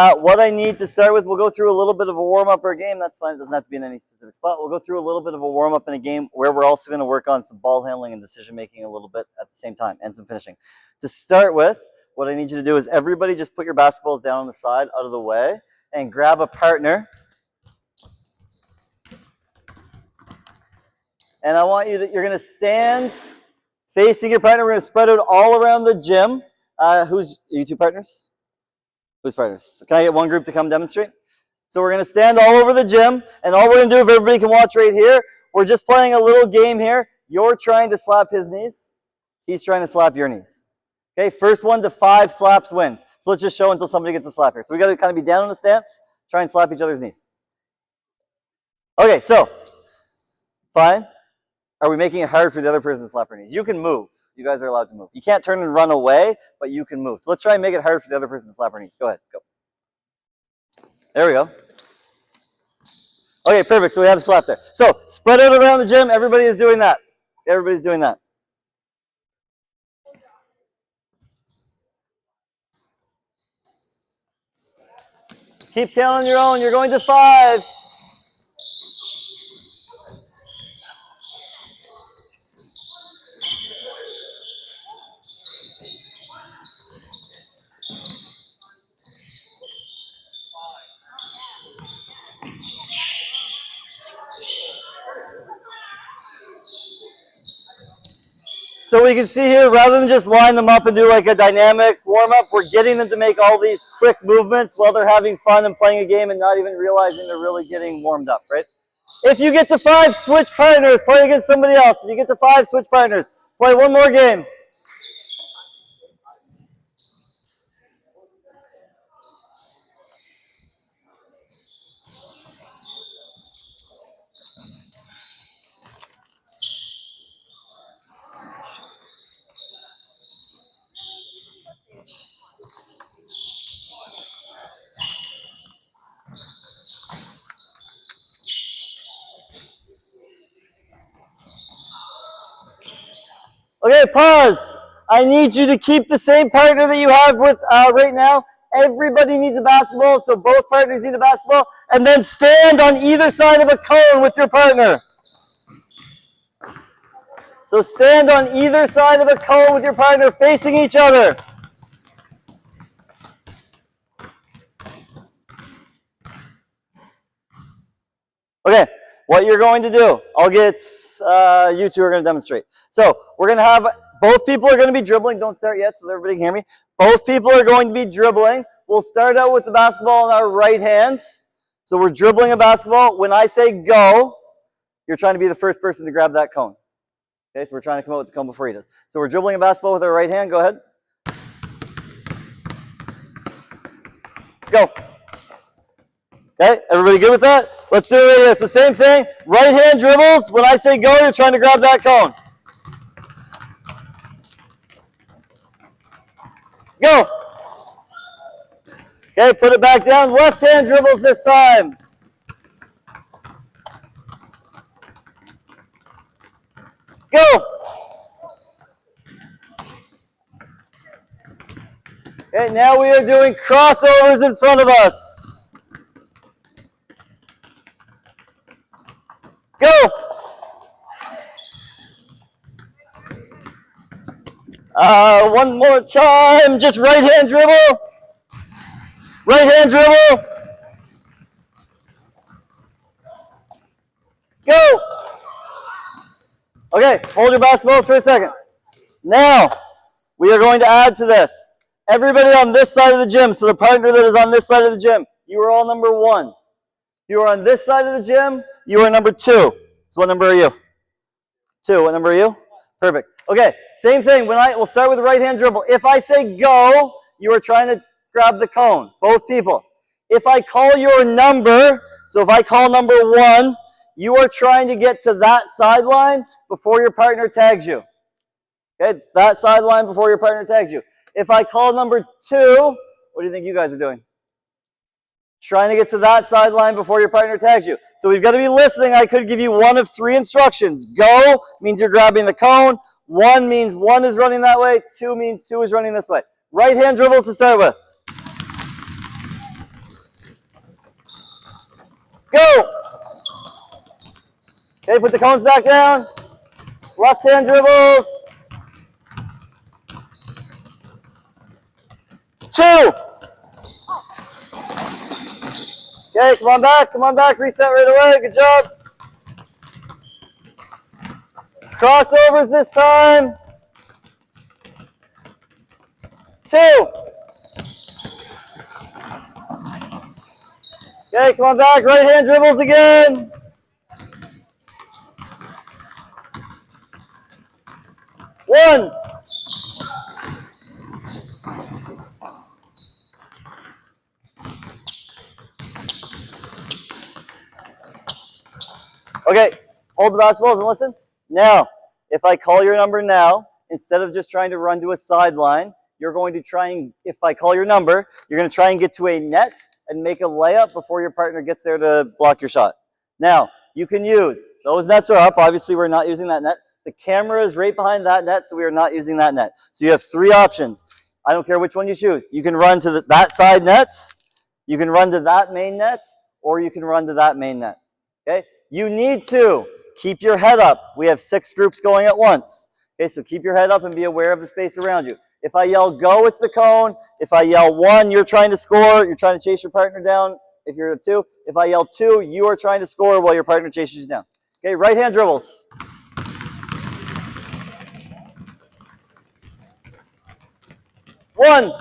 What I need to start with, we'll go through a little bit of a warm-up or a game. That's fine. It doesn't have to be in any specific spot. We'll go through a little bit of a warm-up in a game where we're also going to work on some ball handling and decision-making a little bit at the same time, and some finishing. To start with, what I need you to do is everybody just put your basketballs down on the side, out of the way, and grab a partner. And I want you to, you're going to stand facing your partner. We're going to spread out all around the gym. Are you two partners? Who's partners? Can I get one group to come demonstrate? So we're going to stand all over the gym, and all we're going to do, if everybody can watch right here, we're just playing a little game here. You're trying to slap his knees. He's trying to slap your knees. Okay, first 1 to 5 slaps wins. So let's just show until somebody gets a slap here. So we got to kind of be down in a stance, try and slap each other's knees. Okay, so, fine. Are we making it hard for the other person to slap her knees? You can move. You guys are allowed to move. You can't turn and run away, but you can move. So let's try and make it hard for the other person to slap her knees. Go ahead, go. There we go. Okay, perfect. So we have a slap there. So spread out around the gym. Everybody is doing that. Everybody's doing that. Keep counting your own. You're going to 5. So we can see here, rather than just line them up and do like a dynamic warm-up, we're getting them to make all these quick movements while they're having fun and playing a game and not even realizing they're really getting warmed up, right? If you get to 5, switch partners, play against somebody else. If you get to 5, switch partners. Play one more game. Okay, pause. I need you to keep the same partner that you have with right now. Everybody needs a basketball, so both partners need a basketball. And then stand on either side of a cone with your partner. So stand on either side of a cone with your partner, facing each other. Okay, what you're going to do, I'll get, you two are going to demonstrate. So we're going to have, both people are going to be dribbling. Don't start yet so everybody can hear me. Both people are going to be dribbling. We'll start out with the basketball in our right hand. So we're dribbling a basketball. When I say go, you're trying to be the first person to grab that cone. Okay, so we're trying to come out with the cone before he does. So we're dribbling a basketball with our right hand. Go ahead. Go. Okay, everybody good with that? Let's do it right here. So same thing, right hand dribbles. When I say go, you're trying to grab that cone. Go. Okay, put it back down. Left hand dribbles this time. Go. Okay, now we are doing crossovers in front of us. Go. One more time. Just right hand dribble. Right hand dribble. Go. Okay, hold your basketballs for a second. Now, we are going to add to this. Everybody on this side of the gym, so the partner that is on this side of the gym, you are all number 1. If you are on this side of the gym, you are number 2. So what number are you? 2. What number are you? Perfect. Okay, same thing. We'll start with the right hand dribble. If I say go, you are trying to grab the cone, both people. If I call your number, so if I call number 1, you are trying to get to that sideline before your partner tags you. Okay, that sideline before your partner tags you. If I call number 2, what do you think you guys are doing? Trying to get to that sideline before your partner tags you. So we've got to be listening. I could give you one of 3 instructions. Go means you're grabbing the cone. 1 means 1 is running that way. 2 means 2 is running this way. Right hand dribbles to start with. Go! Okay, put the cones back down. Left hand dribbles. 2. Okay, come on back, reset right away, good job. Crossovers this time. 2. Okay, come on back, right hand dribbles again. 1. Okay, hold the basketballs and listen. Now, if I call your number now, instead of just trying to run to a sideline, you're going to try and, if I call your number, you're going to try and get to a net and make a layup before your partner gets there to block your shot. Now, you can use, those nets are up. Obviously, we're not using that net. The camera is right behind that net, so we are not using that net. So you have 3 options. I don't care which one you choose. You can run to that side nets, you can run to that main net, or you can run to that main net. Okay? You need to keep your head up. We have 6 groups going at once. Okay, so keep your head up and be aware of the space around you. If I yell go, it's the cone. If I yell 1, you're trying to score. You're trying to chase your partner down. If you're at 2. If I yell 2, you are trying to score while your partner chases you down. Okay, right hand dribbles. 1.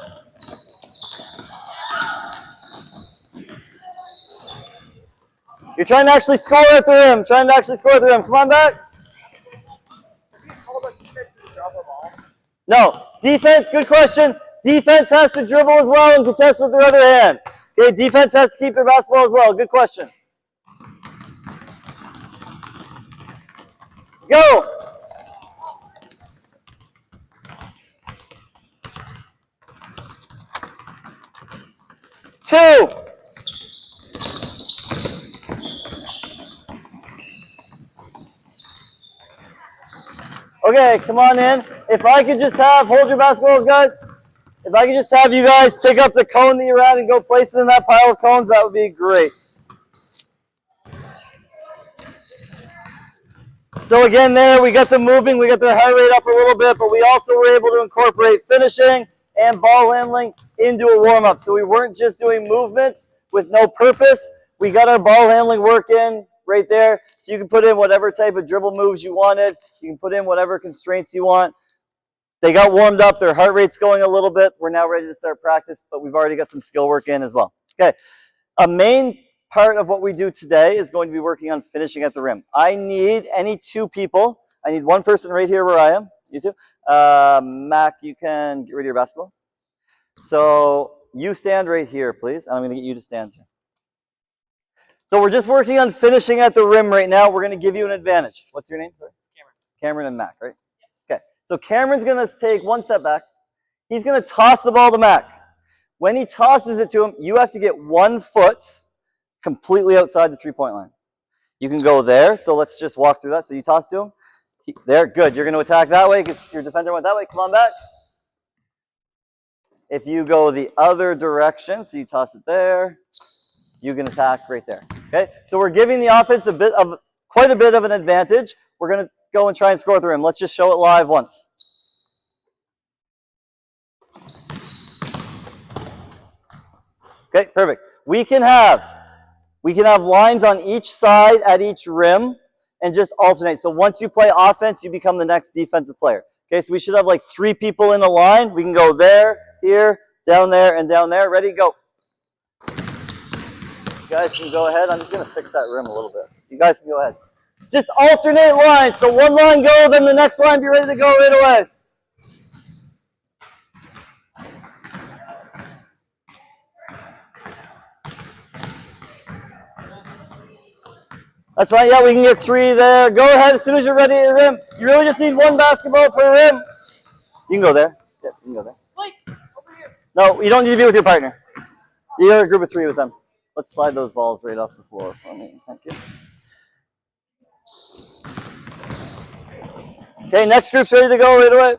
You're trying to actually score at the rim. Come on back. No. Defense, good question. Defense has to dribble as well and contest with their other hand. Okay, defense has to keep their basketball as well. Good question. Go. 2. Okay, come on in. If I could just hold your basketballs, guys. If I could just have you guys pick up the cone that you're at and go place it in that pile of cones, that would be great. So again there, we got them moving, we got their heart rate up a little bit, but we also were able to incorporate finishing and ball handling into a warm-up. So we weren't just doing movements with no purpose. We got our ball handling work in right there. So you can put in whatever type of dribble moves you wanted. You can put in whatever constraints you want. They got warmed up, their heart rate's going a little bit. We're now ready to start practice, but we've already got some skill work in as well. Okay, a main part of what we do today is going to be working on finishing at the rim. I need any 2 people. I need 1 person right here where I am. You 2. Mac, you can get rid of your basketball. So you stand right here, please. I'm going to get you to stand here. So we're just working on finishing at the rim right now. We're going to give you an advantage. What's your name? Sorry? Cameron and Mac, right? Okay. So Cameron's going to take 1 step back. He's going to toss the ball to Mac. When he tosses it to him, you have to get 1 foot completely outside the 3-point line. You can go there, so let's just walk through that. So you toss to him. There, good. You're going to attack that way because your defender went that way. Come on back. If you go the other direction, so you toss it there, you can attack right there. Okay, so we're giving the offense quite a bit of an advantage. We're going to go and try and score at the rim. Let's just show it live once. Okay, perfect. We can have lines on each side at each rim and just alternate. So once you play offense, you become the next defensive player. Okay, so we should have like 3 people in a line. We can go there, here, down there, and down there. Ready, go. You guys can go ahead. I'm just going to fix that rim a little bit. You guys can go ahead. Just alternate lines. So 1 line go, then the next line be ready to go right away. That's fine. Yeah, we can get 3 there. Go ahead as soon as you're ready at the rim. You really just need 1 basketball per rim. You can go there. Yeah, you can go there. Wait, over here. No, you don't need to be with your partner. You're a group of 3 with them. Let's slide those balls right off the floor for me. Thank you. Okay, next group's ready to go right away.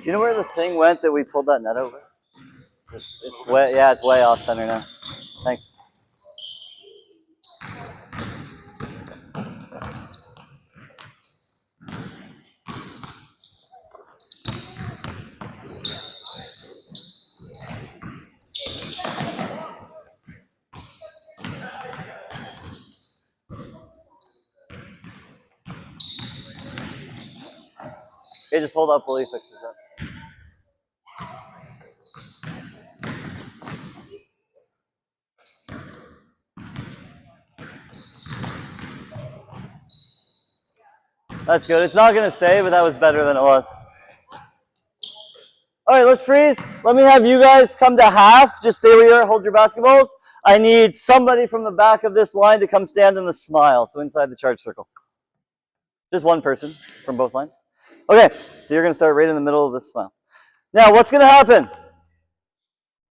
you know where the thing went that we pulled that net over? It's way, yeah, it's way off center now. Thanks. Okay, just hold up while he fixes it. That's good. It's not going to stay, but that was better than it was. All right, let's freeze. Let me have you guys come to half. Just stay where you are. Hold your basketballs. I need somebody from the back of this line to come stand in the smile, so inside the charge circle. Just one person from both lines. Okay, so you're going to start right in the middle of this smile. Now, what's going to happen?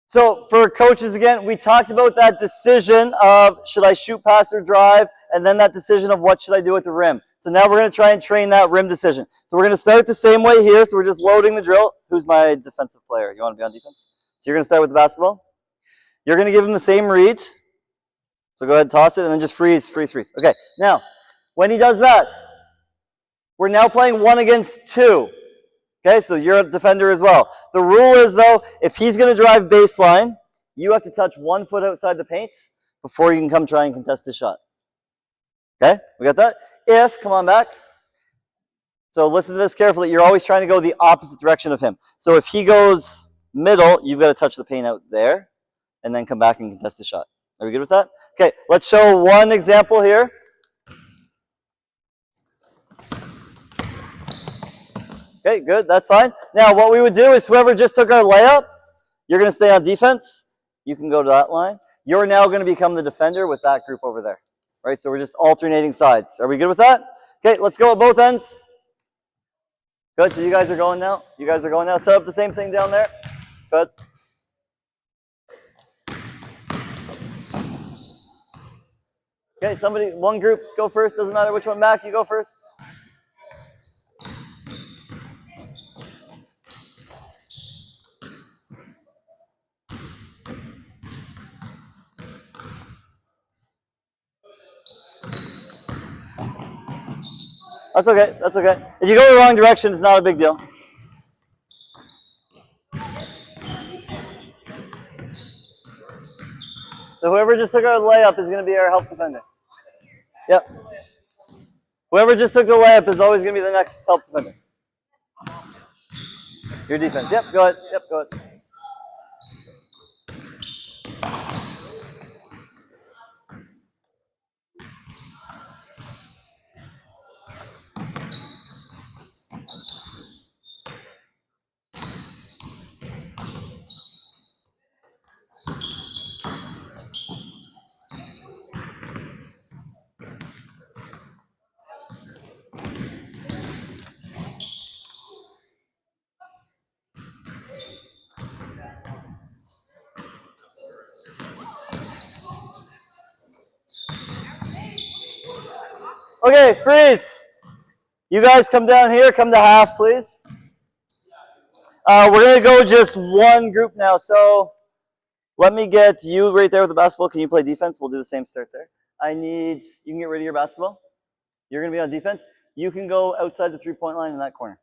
So for coaches, again, we talked about that decision of should I shoot, pass, or drive, and then that decision of what should I do at the rim. So now we're going to try and train that rim decision. So we're going to start the same way here. So we're just loading the drill. Who's my defensive player? You want to be on defense? So you're going to start with the basketball. You're going to give him the same read. So go ahead and toss it, and then just freeze, freeze, freeze. Okay, now, when he does that, we're now playing 1 against 2. Okay, so you're a defender as well. The rule is, though, if he's going to drive baseline, you have to touch 1 foot outside the paint before you can come try and contest his shot. Okay, we got that? Come on back. So listen to this carefully. You're always trying to go the opposite direction of him. So if he goes middle, you've got to touch the paint out there and then come back and contest the shot. Are we good with that? Okay, let's show one example here. Okay, good, that's fine. Now what we would do is whoever just took our layup, you're going to stay on defense. You can go to that line. You're now going to become the defender with that group over there. Right, so we're just alternating sides. Are we good with that? Okay, let's go at both ends. Good, so you guys are going now. You guys are going now. Set up the same thing down there. Good. Okay, somebody, one group, go first. Doesn't matter which one back, you go first. That's okay, that's okay. If you go the wrong direction, it's not a big deal. So whoever just took our layup is going to be our help defender. Yep. Whoever just took the layup is always going to be the next help defender. Your defense. Yep, go ahead. Yep, go ahead. Okay, freeze. You guys come down here. Come to half, please. We're going to go just one group now. So let me get you right there with the basketball. Can you play defense? We'll do the same start there. You can get rid of your basketball. You're going to be on defense. You can go outside the three-point line in that corner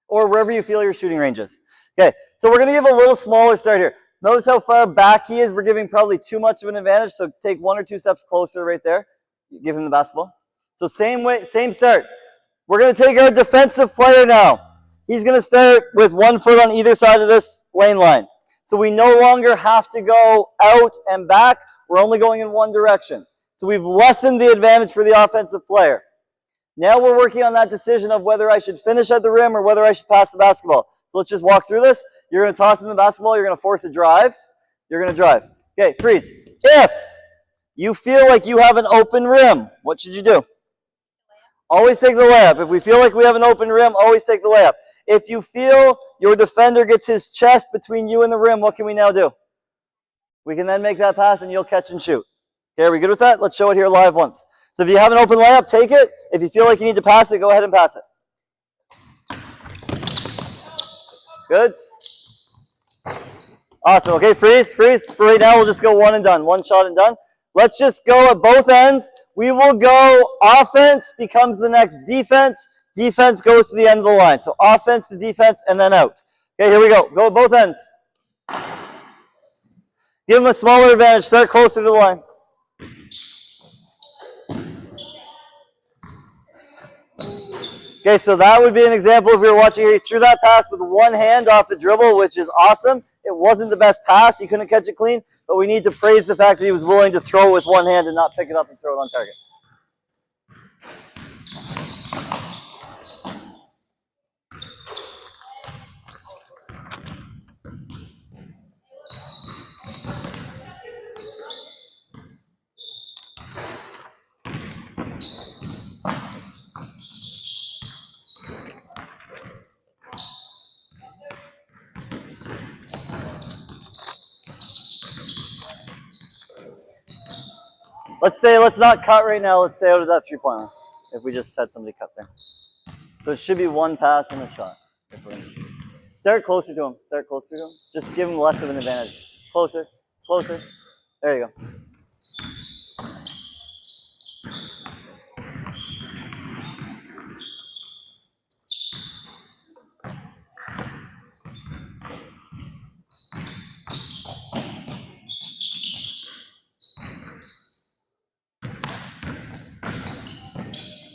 or wherever you feel your shooting range is. Okay, so we're going to give a little smaller start here. Notice how far back he is. We're giving probably too much of an advantage, so take 1 or 2 steps closer right there. Give him the basketball. So same way, same start. We're going to take our defensive player now. He's going to start with 1 foot on either side of this lane line. So we no longer have to go out and back. We're only going in one direction. So we've lessened the advantage for the offensive player. Now we're working on that decision of whether I should finish at the rim or whether I should pass the basketball. So let's just walk through this. You're going to toss him the basketball. You're going to force a drive. You're going to drive. Okay, freeze. If you feel like you have an open rim, what should you do? Always take the layup. If we feel like we have an open rim, always take the layup. If you feel your defender gets his chest between you and the rim, what can we now do? We can then make that pass and you'll catch and shoot. Okay, are we good with that? Let's show it here live once. So if you have an open layup, take it. If you feel like you need to pass it, go ahead and pass it. Good. Awesome. Okay, freeze. For right now, we'll just go one and done. One shot and done. Let's just go at both ends. We will go offense becomes the next defense. Defense goes to the end of the line. So offense to defense and then out. Okay, here we go. Go at both ends. Give them a smaller advantage. Start closer to the line. Okay, so that would be an example if you were watching here. He threw that pass with one hand off the dribble, which is awesome. It wasn't the best pass. He couldn't catch it clean, but we need to praise the fact that he was willing to throw it with one hand and not pick it up and throw it on target. Let's not cut right now. Let's stay out of that three-point line if we just had somebody cut there. So it should be one pass and a shot. Start closer to him. Just give him less of an advantage. Closer. There you go.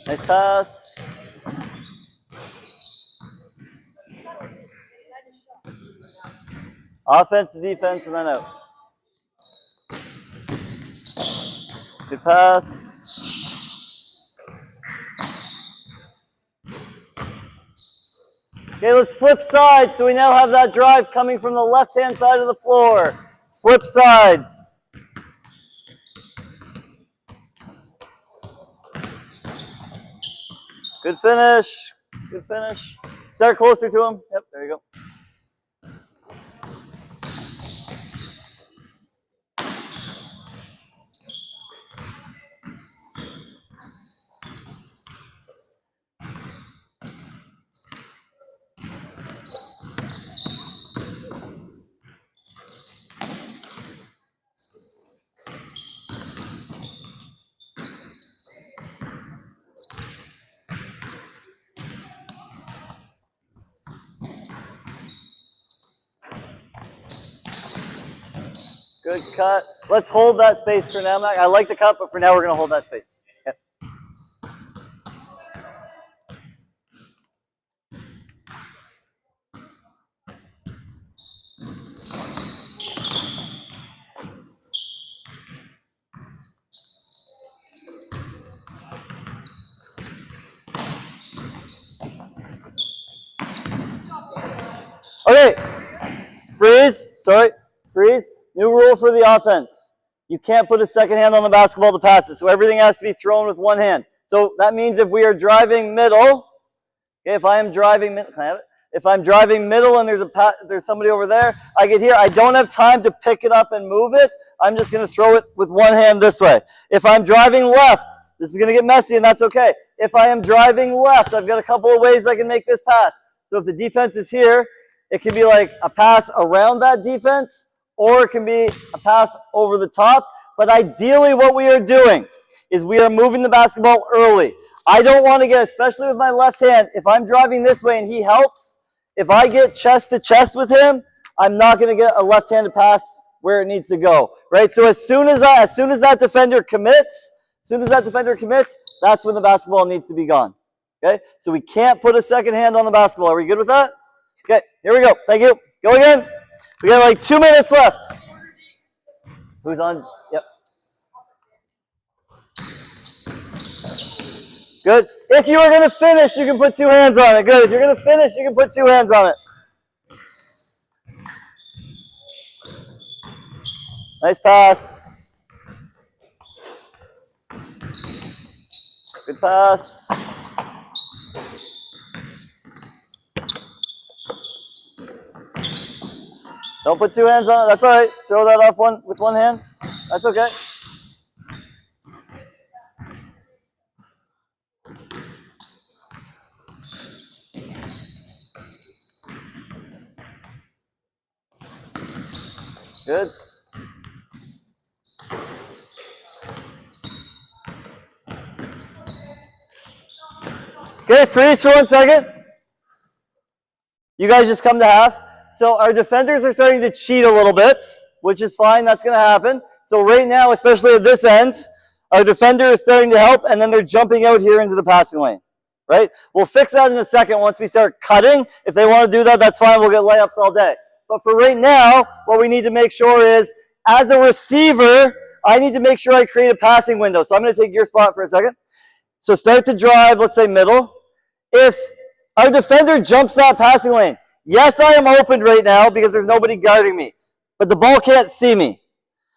Nice pass. Offense to defense and then out. Good pass. Okay, let's flip sides. So we now have that drive coming from the left-hand side of the floor. Flip sides. Good finish. Start closer to him. Yep, there you go. Good cut. Let's hold that space for now, Mac. I like the cut, but for now we're going to hold that space. Yep. Okay. Freeze. New rule for the offense. You can't put a second hand on the basketball to pass it, so everything has to be thrown with one hand. So that means if we are driving middle, okay, if I am driving middle, can I have it? If I'm driving middle and there's somebody over there, I get here, I don't have time to pick it up and move it. I'm just going to throw it with one hand this way. If I'm driving left, this is going to get messy and that's okay. If I am driving left, I've got a couple of ways I can make this pass. So if the defense is here, it can be like a pass around that defense, or it can be a pass over the top. But ideally what we are doing is we are moving the basketball early. I don't want to get, especially with my left hand, if I'm driving this way and he helps, if I get chest to chest with him, I'm not going to get a left-handed pass where it needs to go, right? So as soon as that defender commits, that's when the basketball needs to be gone, okay? So we can't put a second hand on the basketball. Are we good with that? Okay, here we go. Thank you. Go again. We got like 2 minutes left. Who's on? Yep. Good. If you are going to finish, you can put two hands on it. Good. If you're going to finish, you can put two hands on it. Nice pass. Good pass. Don't put two hands on it. That's all right. Throw that off with one hand. That's okay. Good. Okay, freeze for 1 second. You guys just come to half. So our defenders are starting to cheat a little bit, which is fine. That's going to happen. So right now, especially at this end, our defender is starting to help, and then they're jumping out here into the passing lane, right? We'll fix that in a second once we start cutting. If they want to do that, that's fine. We'll get layups all day. But for right now, what we need to make sure is, as a receiver, I need to make sure I create a passing window. So I'm going to take your spot for a second. So start to drive, let's say middle. If our defender jumps that passing lane, yes, I am opened right now because there's nobody guarding me, but the ball can't see me.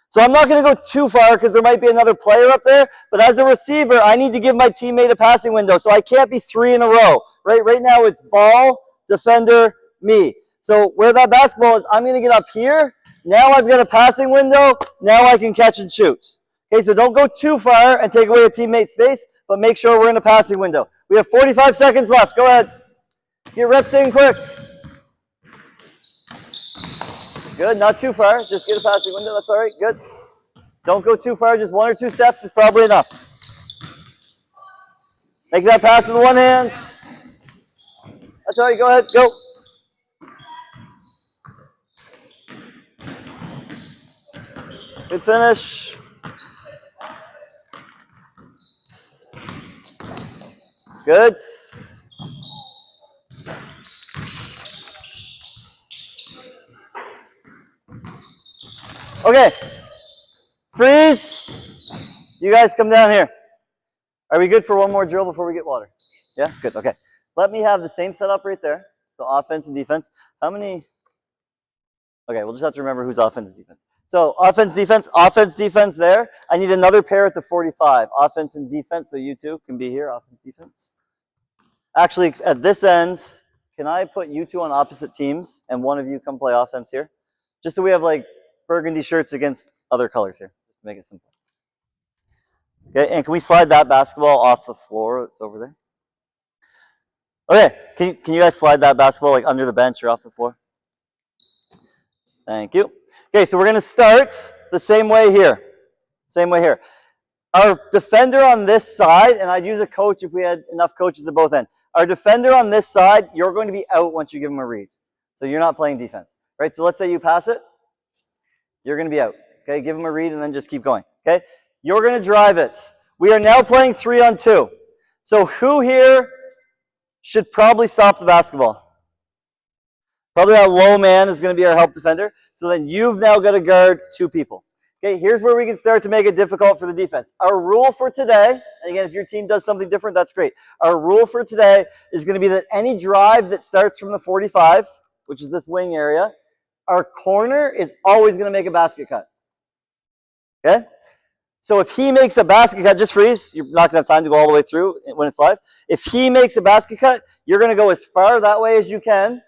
So I'm not going to go too far because there might be another player up there, but as a receiver, I need to give my teammate a passing window, so I can't be 3 in a row. Right now it's ball, defender, me. So where that basketball is, I'm going to get up here. Now I've got a passing window. Now I can catch and shoot. Okay, so don't go too far and take away a teammate's space, but make sure we're in a passing window. We have 45 seconds left. Go ahead. Get reps in quick. Good, not too far. Just get a passing window. That's all right. Good. Don't go too far. Just 1 or 2 steps is probably enough. Make that pass with one hand. That's all right. Go ahead. Go. Good finish. Good. Okay. Freeze. You guys come down here. Are we good for one more drill before we get water? Yeah? Good. Okay. Let me have the same setup right there. So offense and defense. How many? Okay, we'll just have to remember who's offense and defense. So offense, defense there. I need another pair at the 45. Offense and defense, so you two can be here, offense, defense. Actually, at this end, can I put you two on opposite teams and one of you come play offense here? Just so we have like burgundy shirts against other colors here, just to make it simple. Okay, and can we slide that basketball off the floor? It's over there. Okay, can you guys slide that basketball like under the bench or off the floor? Thank you. Okay, so we're going to start the same way here. Same way here. Our defender on this side, and I'd use a coach if we had enough coaches at both ends. Our defender on this side, you're going to be out once you give him a read. So you're not playing defense, right? So let's say you pass it. You're going to be out. Okay, give him a read and then just keep going. Okay, you're going to drive it. We are now playing 3-on-2. So who here should probably stop the basketball? Probably that low man is going to be our help defender. So then you've now got to guard 2 people. Okay, here's where we can start to make it difficult for the defense. Our rule for today, and again, if your team does something different, that's great. Our rule for today is going to be that any drive that starts from the 45, which is this wing area, our corner is always going to make a basket cut. Okay? So if he makes a basket cut, just freeze. You're not going to have time to go all the way through when it's live. If he makes a basket cut, you're going to go as far that way as you can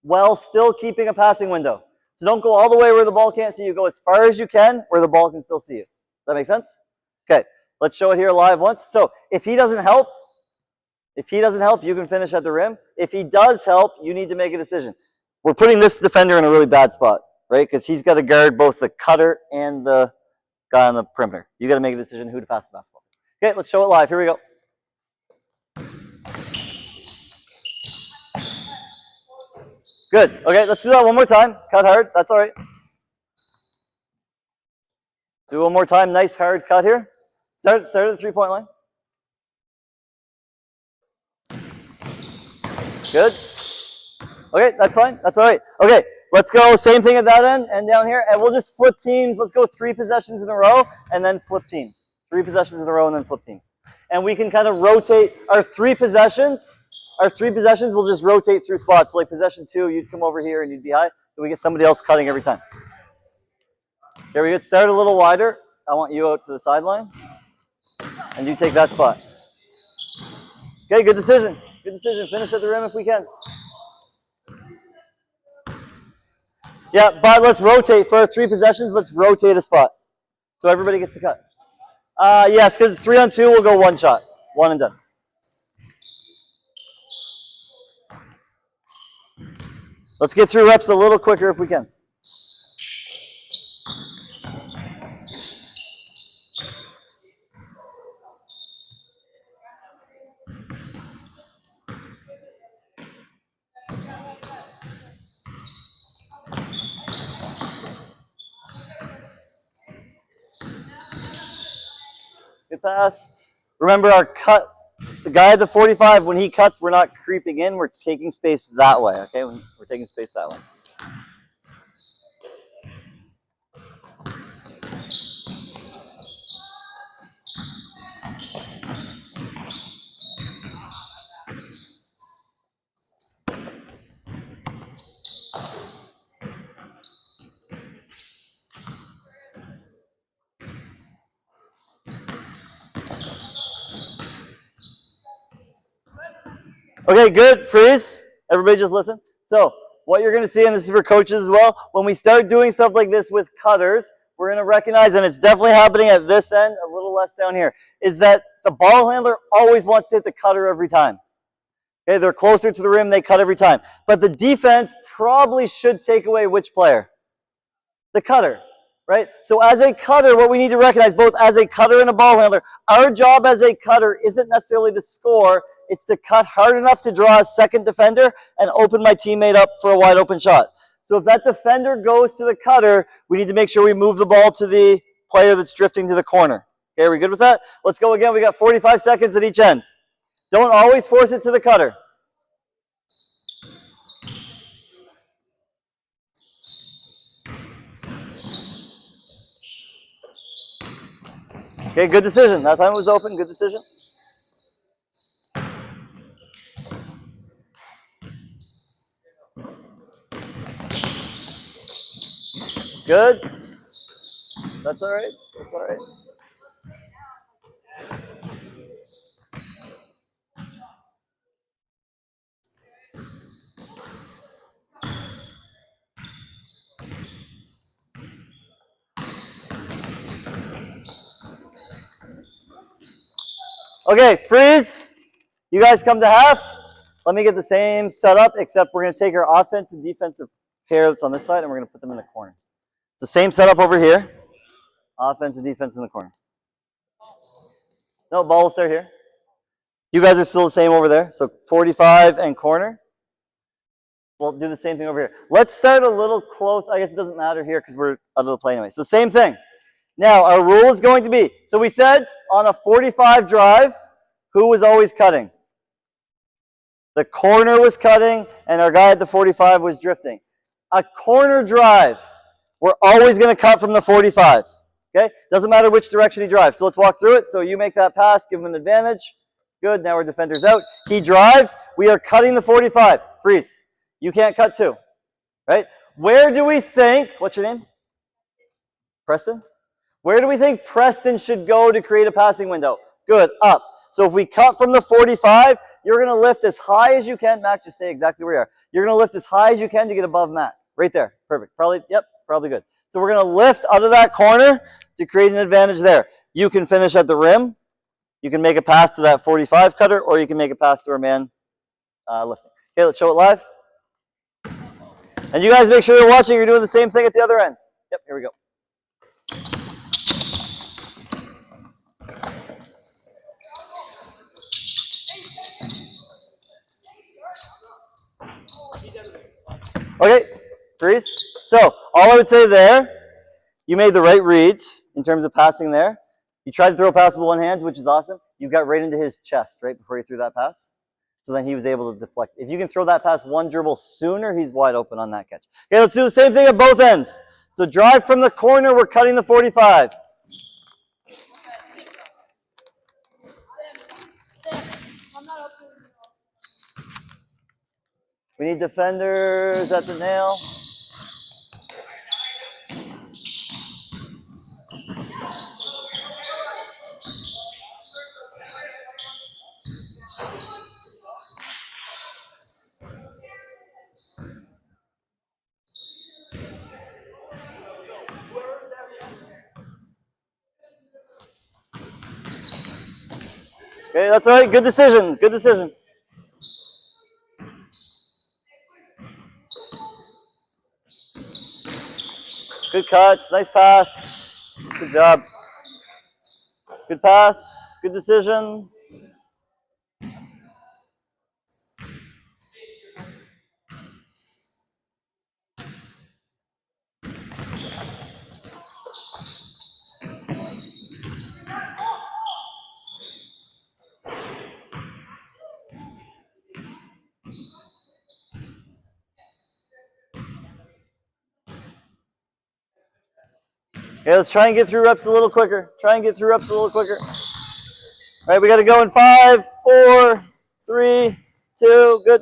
while still keeping a passing window. So don't go all the way where the ball can't see you. Go as far as you can where the ball can still see you. Does that make sense? Okay, let's show it here live once. So if he doesn't help, you can finish at the rim. If he does help, you need to make a decision. We're putting this defender in a really bad spot, right? Because he's got to guard both the cutter and the guy on the perimeter. You got to make a decision who to pass the basketball. Okay, let's show it live. Here we go. Good. Okay, let's do that one more time. Cut hard. That's all right. Do one more time. Nice hard cut here. Start at the 3-point line. Good. Okay, that's fine. That's all right. Okay, let's go. Same thing at that end and down here. And we'll just flip teams. Let's go 3 possessions in a row and then flip teams. 3 possessions in a row and then flip teams. And we can kind of rotate our 3 possessions. Our 3 possessions will just rotate through spots. So like possession 2, you'd come over here and you'd be high. So we get somebody else cutting every time. Here we get start a little wider. I want you out to the sideline. And you take that spot. Okay, good decision. Good decision. Finish at the rim if we can. Yeah, but let's rotate. For our 3 possessions, let's rotate a spot. So everybody gets to cut. Yes, because it's 3-on-2, we'll go 1 shot. 1 and done. Let's get through reps a little quicker if we can. Good pass. Remember our cut, the guy at the 45, when he cuts, we're not creeping in, we're taking space that way, okay? We're taking space that way. Okay, good. Freeze. Everybody just listen. So what you're going to see, and this is for coaches as well, when we start doing stuff like this with cutters, we're going to recognize, and it's definitely happening at this end, a little less down here, is that the ball handler always wants to hit the cutter every time. Okay, they're closer to the rim, they cut every time. But the defense probably should take away which player? The cutter, right? So as a cutter, what we need to recognize, both as a cutter and a ball handler, our job as a cutter isn't necessarily to score, it's to cut hard enough to draw a second defender and open my teammate up for a wide open shot. So if that defender goes to the cutter, we need to make sure we move the ball to the player that's drifting to the corner. Okay, are we good with that? Let's go again. We got 45 seconds at each end. Don't always force it to the cutter. Okay, good decision. That time it was open. Good decision. Good. That's all right. That's all right. Okay, freeze. You guys come to half. Let me get the same setup, except we're going to take our offensive and defensive pair that's on this side, and we're going to put them in the corner. It's the same setup over here. Offense and defense in the corner. No, ball will start here. You guys are still the same over there. So 45 and corner. We'll do the same thing over here. Let's start a little close. I guess it doesn't matter here because we're out of the play anyway. So same thing. Now, our rule is going to be, so we said on a 45 drive, who was always cutting? The corner was cutting, and our guy at the 45 was drifting. A corner drive, we're always going to cut from the 45. Okay? Doesn't matter which direction he drives. So let's walk through it. So you make that pass, give him an advantage. Good, now our defender's out. He drives, we are cutting the 45. Freeze. You can't cut two. Right? Where do we think, what's your name? Preston? Where do we think Preston should go to create a passing window? Good, up. So if we cut from the 45, you're going to lift as high as you can. Mac, just stay exactly where you are. You're going to lift as high as you can to get above Mac. Right there. Perfect. Probably, yep, probably good. So we're going to lift out of that corner to create an advantage there. You can finish at the rim. You can make a pass to that 45 cutter, or you can make a pass to our man lifting. Okay, let's show it live. And you guys make sure you're watching. You're doing the same thing at the other end. Yep, here we go. Okay, freeze. So all I would say there, you made the right reads in terms of passing there. You tried to throw a pass with one hand, which is awesome. You got right into his chest right before you threw that pass. So then he was able to deflect. If you can throw that pass one dribble sooner, he's wide open on that catch. Okay, let's do the same thing at both ends. So drive from the corner, we're cutting the 45. We need defenders at the nail. Okay, that's all right. Good decision. Good decision. Good cuts. Nice pass. Good job. Good pass. Good decision. Okay, let's try and get through reps a little quicker. Try and get through reps a little quicker. All right, we got to go in 5, 4, 3, 2, good.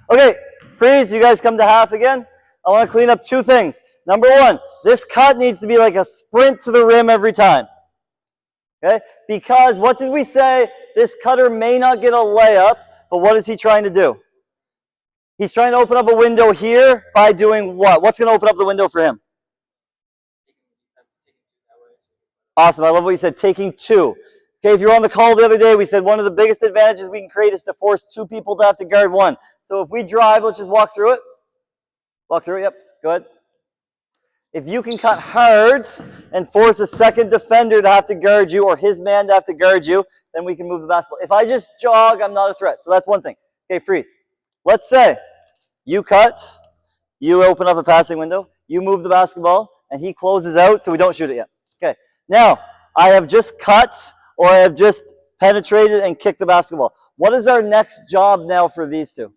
Okay, freeze, you guys come to half again. I want to clean up 2 things. Number 1, this cut needs to be like a sprint to the rim every time. Okay, because what did we say? This cutter may not get a layup, but what is he trying to do? He's trying to open up a window here by doing what? What's going to open up the window for him? Awesome, I love what you said, taking 2. Okay, if you were on the call the other day, we said one of the biggest advantages we can create is to force 2 people to have to guard 1. So if we drive, let's just walk through it. Walk through it, yep, go ahead. If you can cut hard and force a second defender to have to guard you or his man to have to guard you, then we can move the basketball. If I just jog, I'm not a threat. So that's one thing. Okay, freeze. Let's say you cut, you open up a passing window, you move the basketball, and he closes out so we don't shoot it yet. Okay, now I have just cut or I have just penetrated and kicked the basketball. What is our next job now for these 2?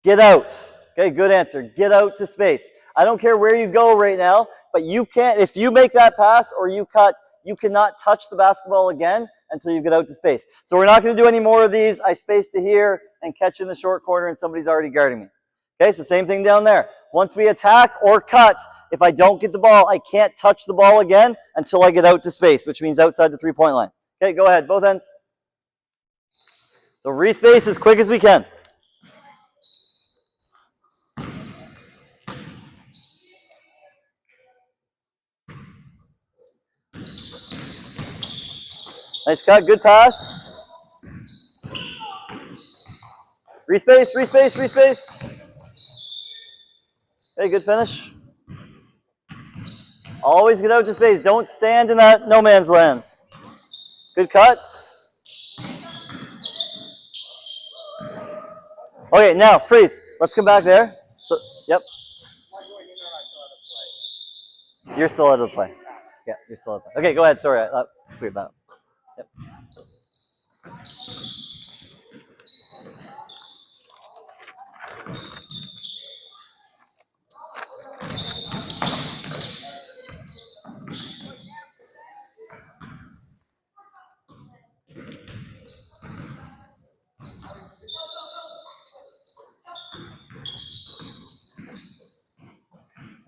Get out. Okay, good answer. Get out to space. I don't care where you go right now, but you can't, if you make that pass or you cut, you cannot touch the basketball again until you get out to space. So we're not going to do any more of these. I space to here and catch in the short corner and somebody's already guarding me. Okay, so same thing down there. Once we attack or cut, if I don't get the ball, I can't touch the ball again until I get out to space, which means outside the 3-point line. Okay, go ahead, both ends. So respace as quick as we can. Nice cut, good pass. Respace, respace, respace. Hey, good finish. Always get out to space. Don't stand in that no man's land. Good cuts. Okay, now freeze. Let's come back there. So, yep. You're still out of the play. Yeah, you're still out of the play. Okay, go ahead. Sorry, I cleared that up. Yep.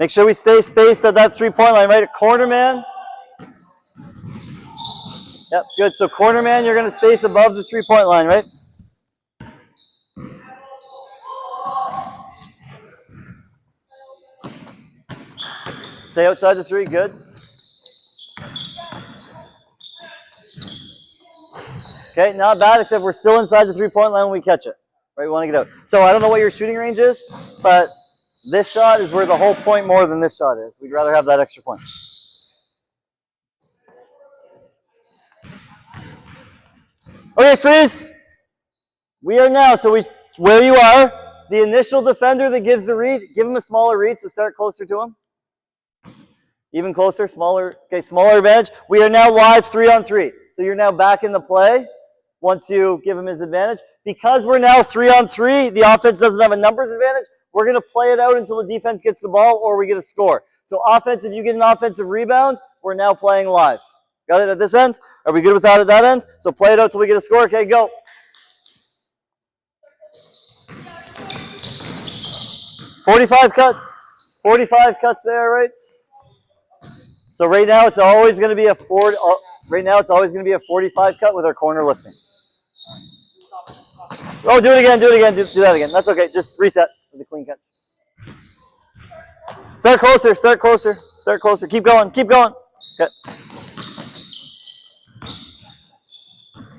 Make sure we stay spaced at that 3-point line, right? Corner man. Yep, good. So corner man, you're going to space above the 3-point line, right? Stay outside the 3, good. Okay, not bad, except we're still inside the 3-point line when we catch it. Right, we want to get out. So I don't know what your shooting range is, but this shot is worth a whole point more than this shot is. We'd rather have that extra point. Okay, freeze. We are now, so where you are, the initial defender that gives the read, give him a smaller read, so start closer to him. Even closer, smaller, okay, smaller advantage. We are now live 3-on-3. So you're now back in the play once you give him his advantage. Because we're now 3-on-3, the offense doesn't have a numbers advantage. We're going to play it out until the defense gets the ball or we get a score. So offense, if you get an offensive rebound, we're now playing live. Got it at this end? Are we good with that at that end? So play it out till we get a score. Okay, go. $45 cuts. 45 cuts there, right? So right now it's always going to be a 45 cut with our corner lifting. Oh, do it again, do that again. That's okay. Just reset with a clean cut. Start closer, start closer, start closer. Keep going, keep going. Okay.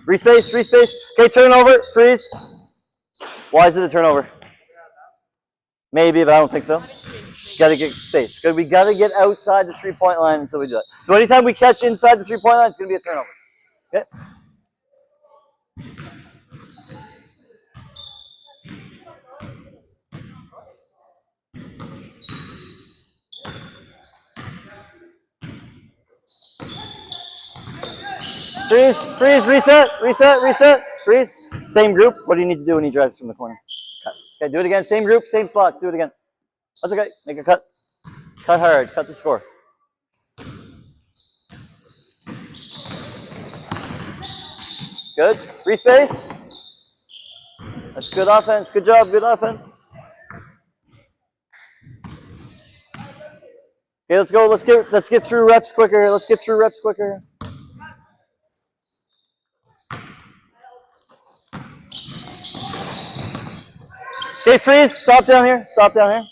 Respace, respace. Okay, turnover, freeze. Why is it a turnover? Maybe, but I don't think so. Got to get space. We got to get outside the 3-point line until we do it. So anytime we catch inside the 3-point line, it's going to be a turnover. Okay. Freeze, freeze, reset, reset, reset, freeze. Same group. What do you need to do when he drives from the corner? Cut. Okay, do it again. Same group, same spots. Do it again. That's okay. Make a cut. Cut hard. Cut the score. Good. Free space. That's good offense. Good job. Good offense. Okay, let's go. Let's get through reps quicker. Let's get through reps quicker. Okay, freeze. Stop down here. Stop down here.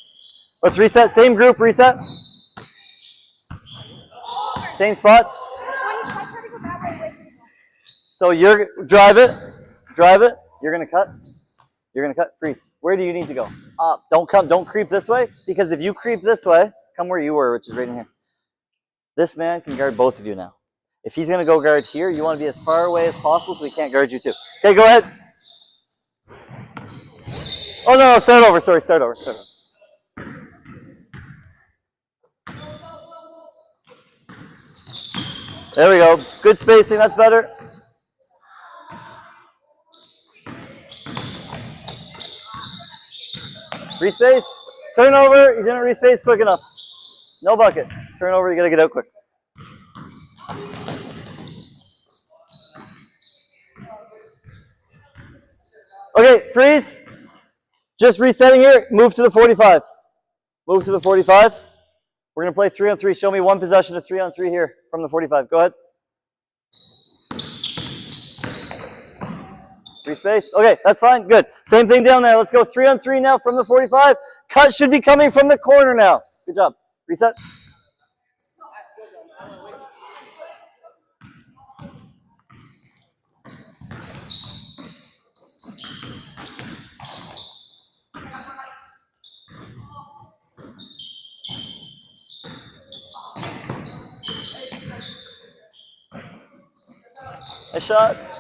Let's reset. Same group. Reset. Same spots. So you're drive it. Drive it. You're gonna cut. You're gonna cut. Freeze. Where do you need to go? Up. Don't come. Don't creep this way, because if you creep this way, come where you were, which is right in here. This man can guard both of you now. If he's gonna go guard here, you want to be as far away as possible so he can't guard you too. Okay, go ahead. Oh no, start over. Sorry, start over. Start over. There we go. Good spacing. That's better. Respace. Turnover. You didn't respace quick enough. No buckets. Turnover. You gotta get out quick. Okay, freeze. Just resetting here. Move to the 45. Move to the 45. We're going to play 3-on-3. Show me one possession of 3-on-3 here from the 45. Go ahead. Free space. Okay, that's fine. Good. Same thing down there. Let's go 3-on-3 now from the 45. Cut should be coming from the corner now. Good job. Reset. Nice shots.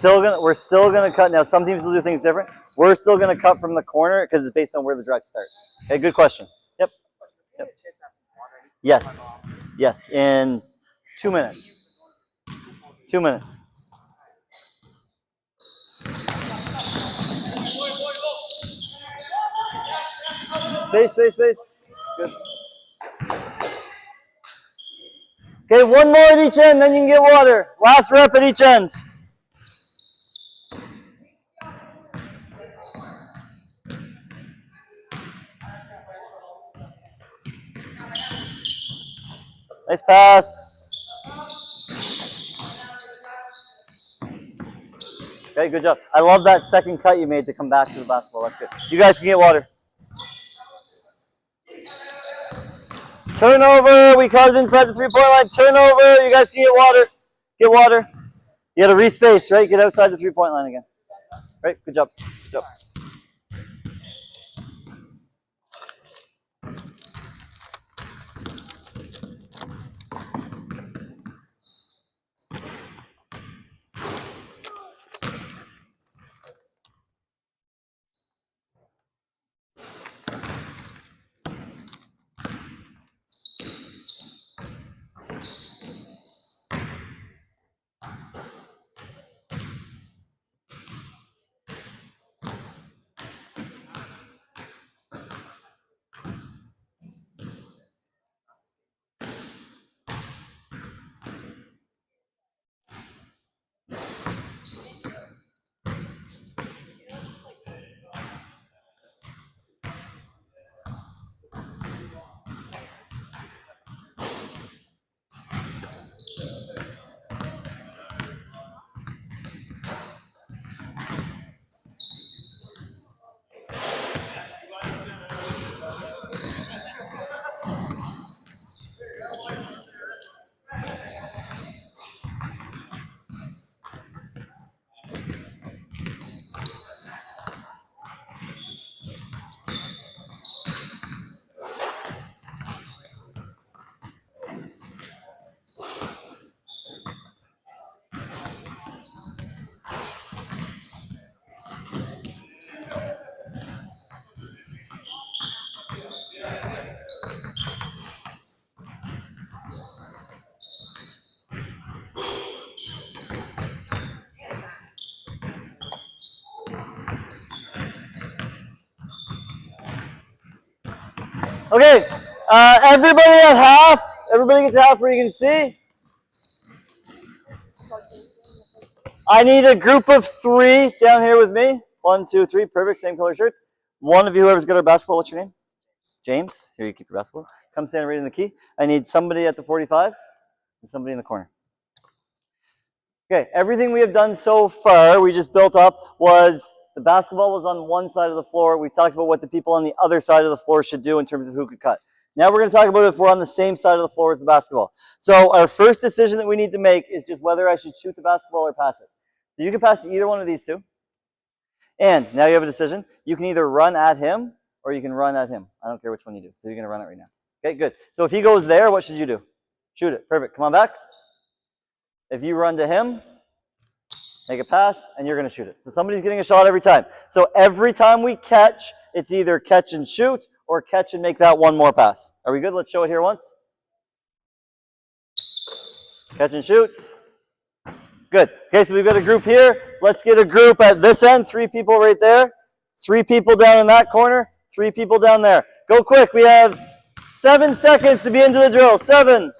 We're still gonna cut. Now some teams will do things different. We're still gonna cut from the corner because it's based on where the drive starts. Okay, good question. Yep. Yep. Yes. Yes. In 2 minutes. 2 minutes. Space. Good. Okay, one more at each end, then you can get water. Last rep at each end. Nice pass. Okay, good job. I love that second cut you made to come back to the basketball. That's good. You guys can get water. Turnover. We caught it inside the three-point line. Turnover. You guys can get water. Get water. You got to respace, right? Get outside the three-point line again. Right? Good job. Good job. Okay, everybody at half. Everybody get to half where you can see. I need a group of 3 down here with me. 1, 2, 3. Perfect. Same color shirts. One of you, whoever's got our basketball, what's your name? James. Here, you keep your basketball. Come stand right in the key. I need somebody at the 45 and somebody in the corner. Okay, everything we have done so far, we just built up, was the basketball was on one side of the floor. We talked about what the people on the other side of the floor should do in terms of who could cut. Now we're going to talk about if we're on the same side of the floor as the basketball. So our first decision that we need to make is just whether I should shoot the basketball or pass it. So you can pass to either one of these two. And now you have a decision. You can either run at him or you can run at him. I don't care which one you do. So you're going to run it right now. Okay, good. So if he goes there, what should you do? Shoot it. Perfect. Come on back. If you run to him, make a pass, and you're going to shoot it. So somebody's getting a shot every time. So every time we catch, it's either catch and shoot or catch and make that one more pass. Are we good? Let's show it here once. Catch and shoot. Good. Okay, so we've got a group here. Let's get a group at this end. 3 people right there. 3 people down in that corner. 3 people down there. Go quick. We have 7 seconds to be into the drill. 7,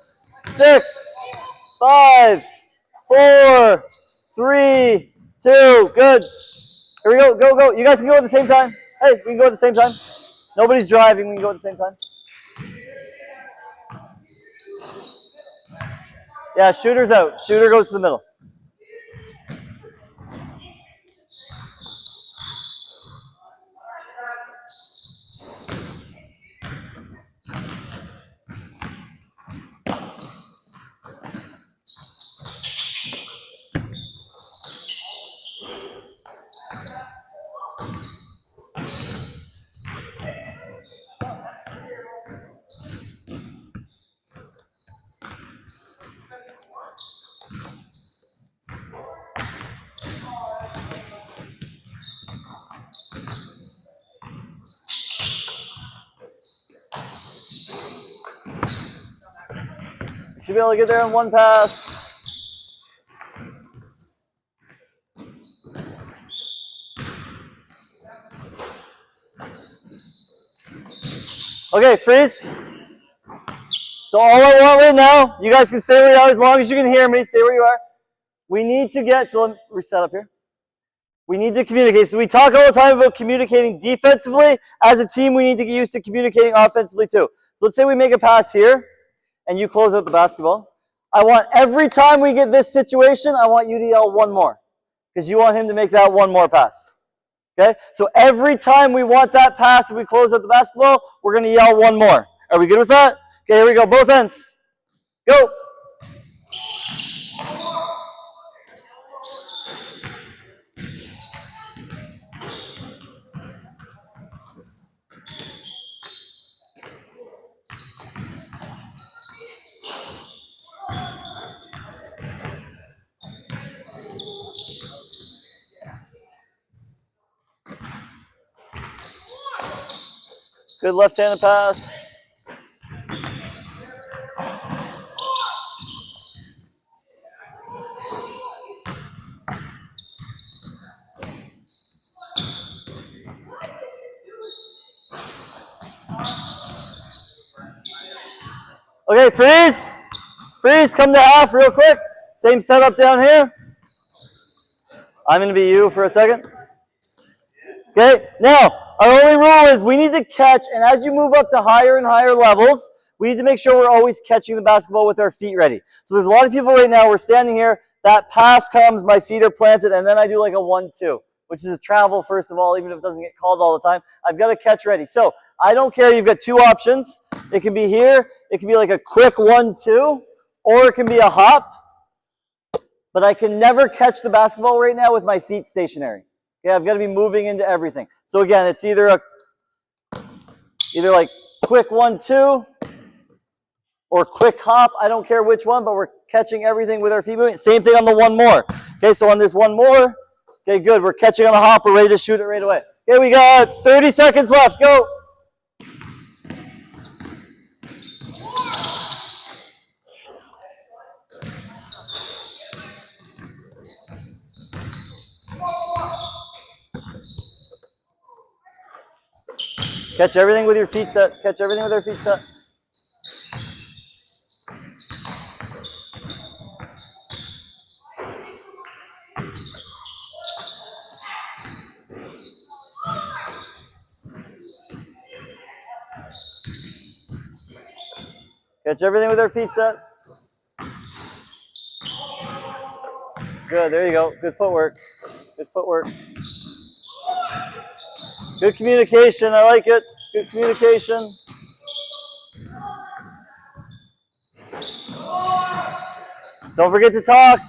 6, 5, 4, 3, 2. Good. Here we go. Go, go. You guys can go at the same time. Hey, we can go at the same time. Nobody's driving. We can go at the same time. Yeah, shooter's out. Shooter goes to the middle. Should be able to get there in one pass. Okay, freeze. So all I want right now, you guys can stay where you are as long as you can hear me. Stay where you are. We need to get, so let me reset up here. We need to communicate. So we talk all the time about communicating defensively. As a team, we need to get used to communicating offensively too. So let's say we make a pass here, and you close out the basketball. I want every time we get this situation, I want you to yell one more. Because you want him to make that one more pass. Okay? So every time we want that pass and we close out the basketball, we're going to yell one more. Are we good with that? Okay, here we go. Both ends. Go. Good left-handed pass. Okay, freeze. Freeze, come to half real quick. Same setup down here. I'm going to be you for a second. Okay, now, our only rule is we need to catch, and as you move up to higher and higher levels, we need to make sure we're always catching the basketball with our feet ready. So there's a lot of people right now, we're standing here, that pass comes, my feet are planted, and then I do like a 1-2, which is a travel, first of all, even if it doesn't get called all the time. I've got to catch ready. So I don't care, you've got 2 options. It can be here, it can be like a quick 1-2, or it can be a hop. But I can never catch the basketball right now with my feet stationary. Okay, I've got to be moving into everything. So again, it's either like quick 1-2 or quick hop. I don't care which one, but we're catching everything with our feet moving. Same thing on the 1 more. Okay, so on this 1 more, okay, good. We're catching on the hop. We're ready to shoot it right away. Okay, we got 30 seconds left. Go. Catch everything with your feet set. Catch everything with our feet set. Catch everything with our feet set. Good, there you go. Good footwork. Good footwork. Good communication, I like it. Good communication. Don't forget to talk.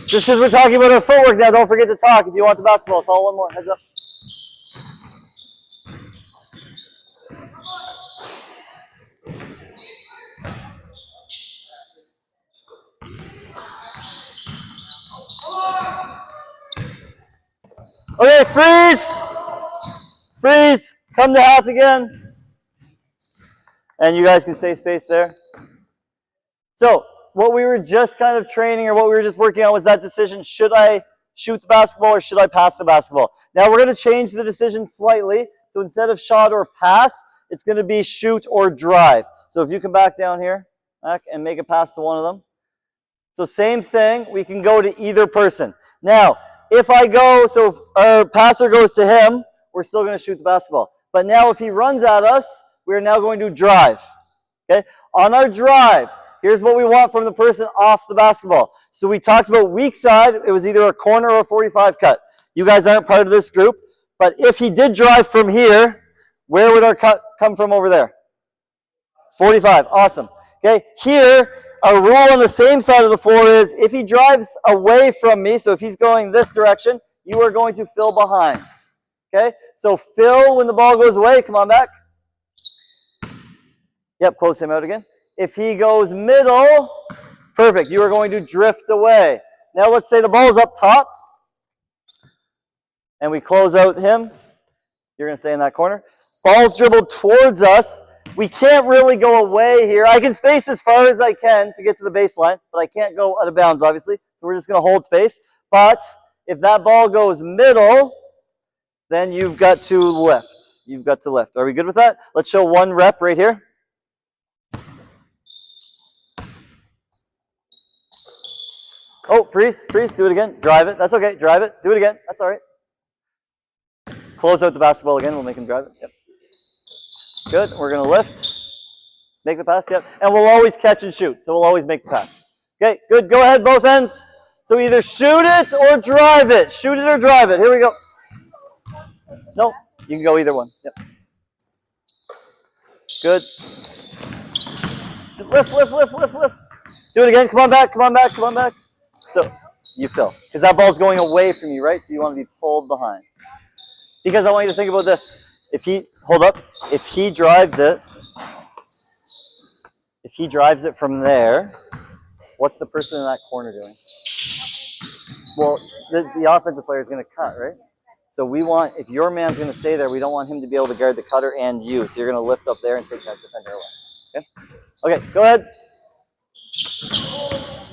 Just because we're talking about our footwork now, don't forget to talk. If you want the basketball, call one more. Heads up. Okay, freeze. Freeze. Come to half again. And you guys can stay spaced there. So, what we were just kind of training or what we were just working on was that decision, should I shoot the basketball or should I pass the basketball? Now we're going to change the decision slightly. So instead of shot or pass, it's going to be shoot or drive. So if you come back down here and make a pass to one of them. So same thing, we can go to either person. Now, if I go, so if our passer goes to him, we're still going to shoot the basketball. But now if he runs at us, we're now going to drive. Okay? On our drive, here's what we want from the person off the basketball. So we talked about weak side. It was either a corner or a 45 cut. You guys aren't part of this group. But if he did drive from here, where would our cut come from over there? 45. Awesome. Okay. Here, our rule on the same side of the floor is if he drives away from me, so if he's going this direction, you are going to fill behind. Okay. So fill when the ball goes away. Come on back. Yep. Close him out again. If he goes middle, perfect. You are going to drift away. Now let's say the ball's up top. And we close out him. You're going to stay in that corner. Ball's dribbled towards us. We can't really go away here. I can space as far as I can to get to the baseline, but I can't go out of bounds, obviously. So we're just going to hold space. But if that ball goes middle, then you've got to lift. You've got to lift. Are we good with that? Let's show one rep right here. Oh, freeze, freeze, do it again. Drive it. That's okay. Drive it. Do it again. That's all right. Close out the basketball again. We'll make him drive it. Yep. Good. We're going to lift. Make the pass. Yep. And we'll always catch and shoot. So we'll always make the pass. Okay, good. Go ahead, both ends. So either shoot it or drive it. Shoot it or drive it. Here we go. No, you can go either one. Yep. Good. Lift, lift, lift, lift, lift. Do it again. Come on back. Come on back. Come on back. So you fill. Because that ball's going away from you, right? So you want to be pulled behind. Because I want you to think about this. If he, hold up, if he drives it from there, what's the person in that corner doing? Well, the offensive player is going to cut, right? So we want, if your man's going to stay there, we don't want him to be able to guard the cutter and you. So you're going to lift up there and take that defender away. Okay? Okay, go ahead.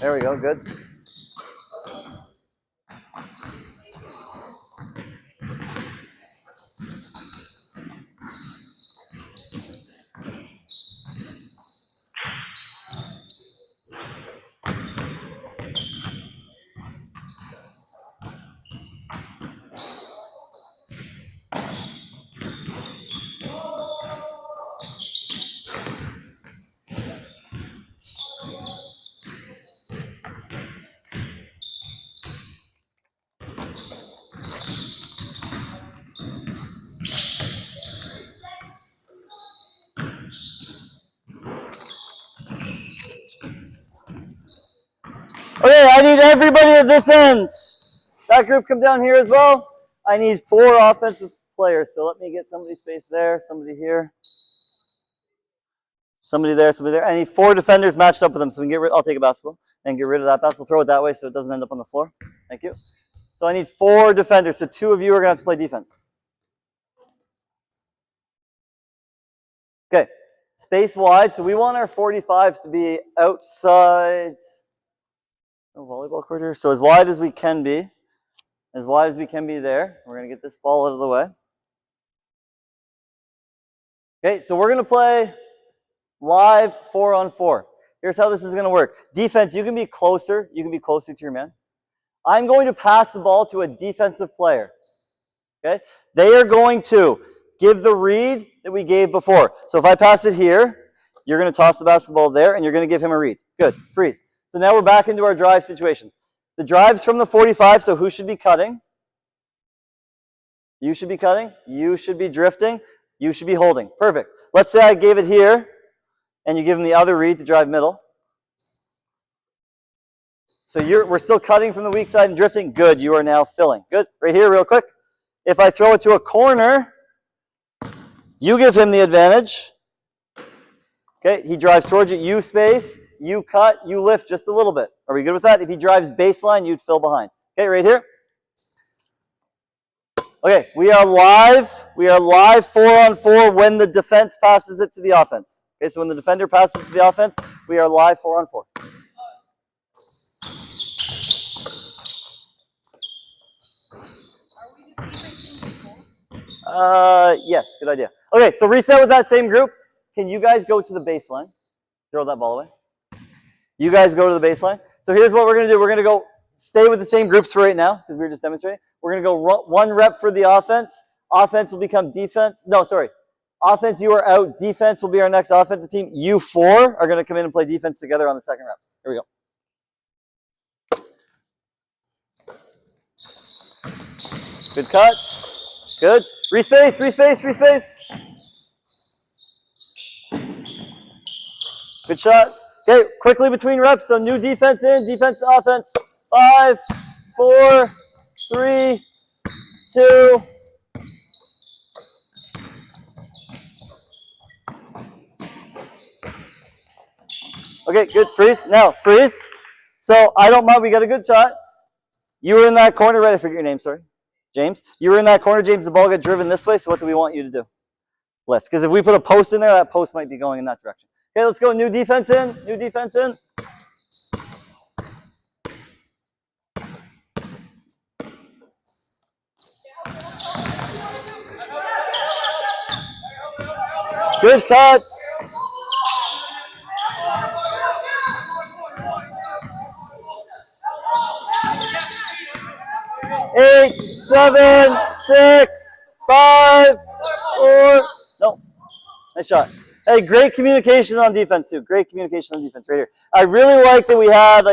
There we go, good. Okay, I need everybody at this end. That group come down here as well. I need 4 offensive players. So let me get somebody spaced there, somebody here, somebody there, somebody there. I need 4 defenders matched up with them. So we can get rid. I'll take a basketball and get rid of that basketball. Throw it that way so it doesn't end up on the floor. Thank you. So I need 4 defenders. So 2 of you are going to have to play defense. Okay, space wide. So we want our 45s to be outside. No volleyball court here. So as wide as we can be. As wide as we can be there. We're going to get this ball out of the way. Okay, so we're going to play live 4-on-4. Here's how this is going to work. Defense, you can be closer. You can be closer to your man. I'm going to pass the ball to a defensive player. Okay? They are going to give the read that we gave before. So if I pass it here, you're going to toss the basketball there, and you're going to give him a read. Good. Freeze. So now we're back into our drive situation. The drive's from the 45, so who should be cutting? You should be cutting. You should be drifting. You should be holding. Perfect. Let's say I gave it here, and you give him the other read to drive middle. So we're still cutting from the weak side and drifting. Good. You are now filling. Good. Right here, real quick. If I throw it to a corner, you give him the advantage. Okay, he drives towards you. You space, you cut, you lift just a little bit. Are we good with that? If he drives baseline, you'd fill behind. Okay, right here. Okay, we are live. We are live 4-on-4 when the defense passes it to the offense. Okay, so when the defender passes it to the offense, we are live 4-on-4. Yes, good idea. Okay, so reset with that same group. Can you guys go to the baseline? Throw that ball away. You guys go to the baseline. So here's what we're going to do. We're going to go stay with the same groups for right now because we were just demonstrating. We're going to go 1 rep for the offense. Offense will become defense. No, sorry. Offense, you are out. Defense will be our next offensive team. You 4 are going to come in and play defense together on the second rep. Here we go. Good cut. Good. Respace, respace, respace. Good shot. Okay, quickly between reps. So new defense in, defense to offense. 5, 4, 3, 2. Okay, good. Freeze. Now, freeze. So I don't mind. We got a good shot. You were in that corner. Right, I forget your name. Sorry. James. You were in that corner, James. The ball got driven this way. So what do we want you to do? Lift. Because if we put a post in there, that post might be going in that direction. Okay, let's go. New defense in. New defense in. Good cuts. Eight, 7, 6, 5, 4. No. Nice shot. Hey, great communication on defense too. Great communication on defense right here. I really like that we had,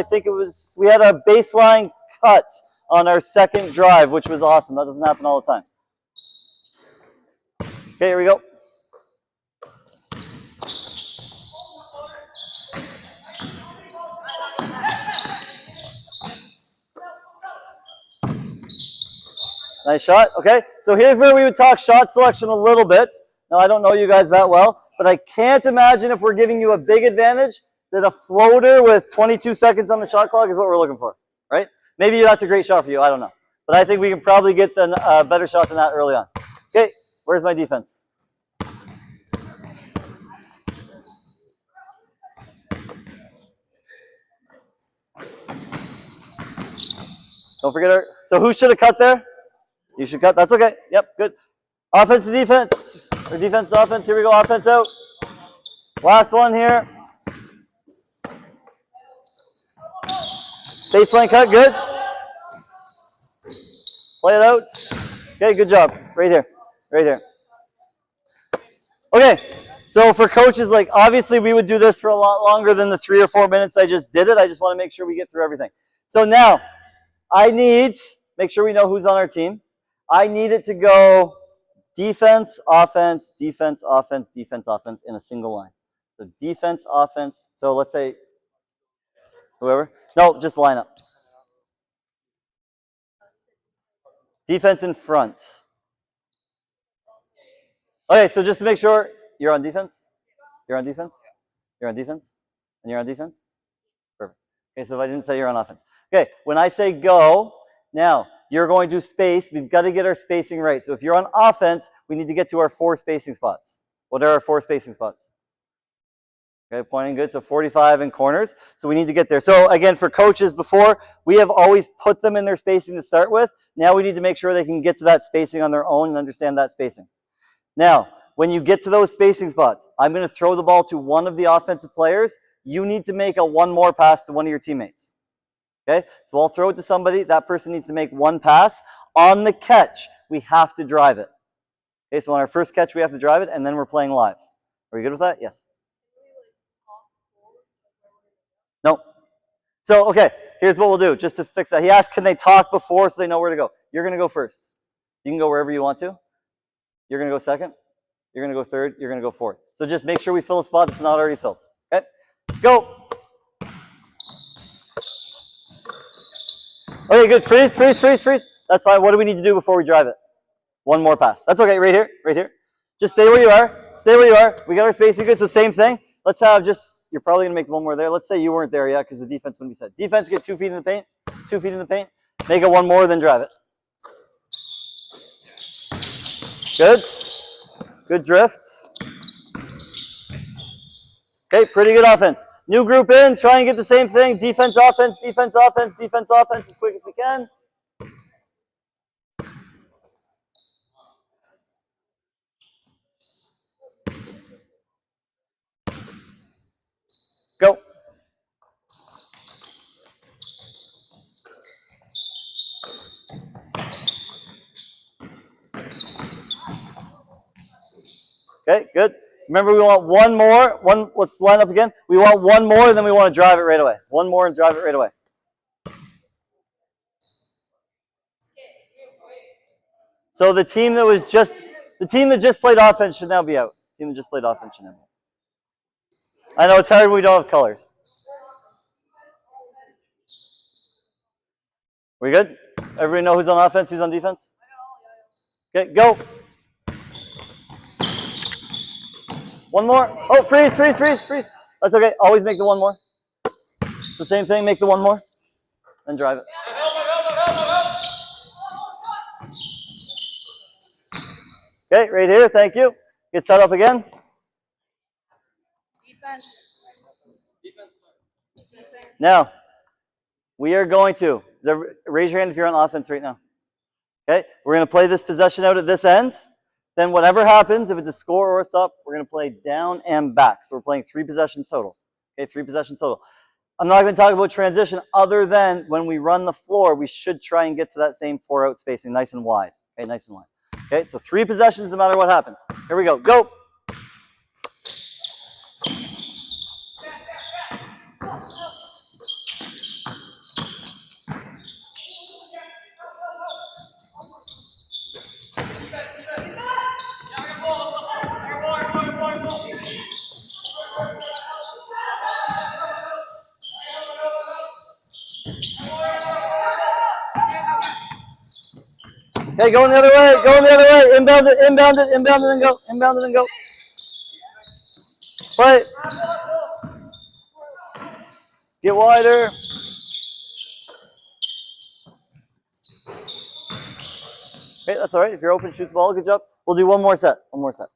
we had a baseline cut on our second drive, which was awesome. That doesn't happen all the time. Okay, here we go. Nice shot. Okay, so here's where we would talk shot selection a little bit. Now, I don't know you guys that well, but I can't imagine if we're giving you a big advantage that a floater with 22 seconds on the shot clock is what we're looking for, right? Maybe that's a great shot for you. I don't know. But I think we can probably get a better shot than that early on. Okay, where's my defense? Don't forget our... So who should have cut there? You should cut. That's okay. Yep, good. Offense to defense. Or defense to offense. Here we go. Offense out. Last one here. Baseline cut. Good. Play it out. Okay, good job. Right here. Right here. Okay. So for coaches, like obviously we would do this for a lot longer than the 3 or 4 minutes I just did it. I just want to make sure we get through everything. So now I need, make sure we know who's on our team. I need it to go defense, offense, defense, offense, defense, offense in a single line. So defense, offense. So let's say whoever. No, just line up. Defense in front. Okay, so just to make sure you're on defense. You're on defense. You're on defense. And you're on defense. Perfect. Okay, so if I didn't say you're on offense. Okay, when I say go, now you're going to space. We've got to get our spacing right. So if you're on offense, we need to get to our 4 spacing spots. What are our 4 spacing spots? Okay, pointing good. So 45 in corners. So we need to get there. So again, for coaches before, we have always put them in their spacing to start with. Now we need to make sure they can get to that spacing on their own and understand that spacing. Now, when you get to those spacing spots, I'm going to throw the ball to one of the offensive players. You need to make a one more pass to one of your teammates. Okay? So I'll throw it to somebody. That person needs to make one pass. On the catch, we have to drive it. Okay, so on our first catch, we have to drive it, and then we're playing live. Are you good with that? Yes. No. So, okay, here's what we'll do, just to fix that. He asked, can they talk before so they know where to go? You're going to go first. You can go wherever you want to. You're going to go second. You're going to go third. You're going to go fourth. So just make sure we fill a spot that's not already filled. Okay? Go. Okay, good. Freeze, freeze, freeze, freeze. That's fine. What do we need to do before we drive it? One more pass. That's okay. Right here. Right here. Just stay where you are. Stay where you are. We got our spacing good. So same thing. Let's have just, you're probably going to make one more there. Let's say you weren't there yet because the defense wouldn't be set. Defense, get 2 feet in the paint. 2 feet in the paint. Make it one more, then drive it. Good. Good drift. Okay, pretty good offense. New group in. Try and get the same thing. Defense, offense, defense, offense, defense, offense as quick as we can. Go. Okay, good. Remember, we want one more. Let's line up again. We want one more, and then we want to drive it right away. One more and drive it right away. So the team that just played offense should now be out. The team that just played offense should now be out. I know it's hard when we don't have colors. We good? Everybody know who's on offense, who's on defense? Okay, go. One more. Oh, freeze, freeze, freeze, freeze. That's okay. Always make the one more. It's the same thing. Make the one more. Then drive it. Okay, right here. Thank you. Get set up again. Now, we are going to, raise your hand if you're on offense right now. Okay, we're going to play this possession out at this end. Then whatever happens, if it's a score or a stop, we're going to play down and back. So we're playing 3 possessions total. Okay, 3 possessions total. I'm not going to talk about transition other than when we run the floor, we should try and get to that same 4-out spacing nice and wide. Okay, nice and wide. Okay, so 3 possessions no matter what happens. Here we go. Go. Okay, going the other way, going the other way. Inbound it, inbound it, inbound it, and go. Inbound it and go. Play. Get wider. Okay, that's all right. If you're open, shoot the ball. Good job. We'll do one more set. One more set.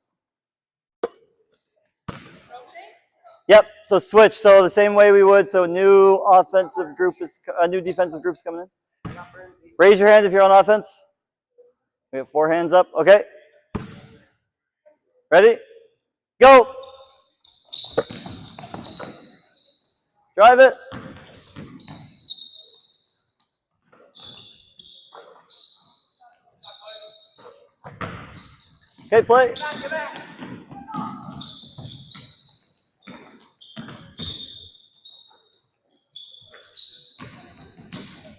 Yep. So switch. So the same way we would. So new offensive group is new defensive group's coming in. Raise your hand if you're on offense. We have 4 hands up. Okay. Ready? Go. Drive it. Okay, play.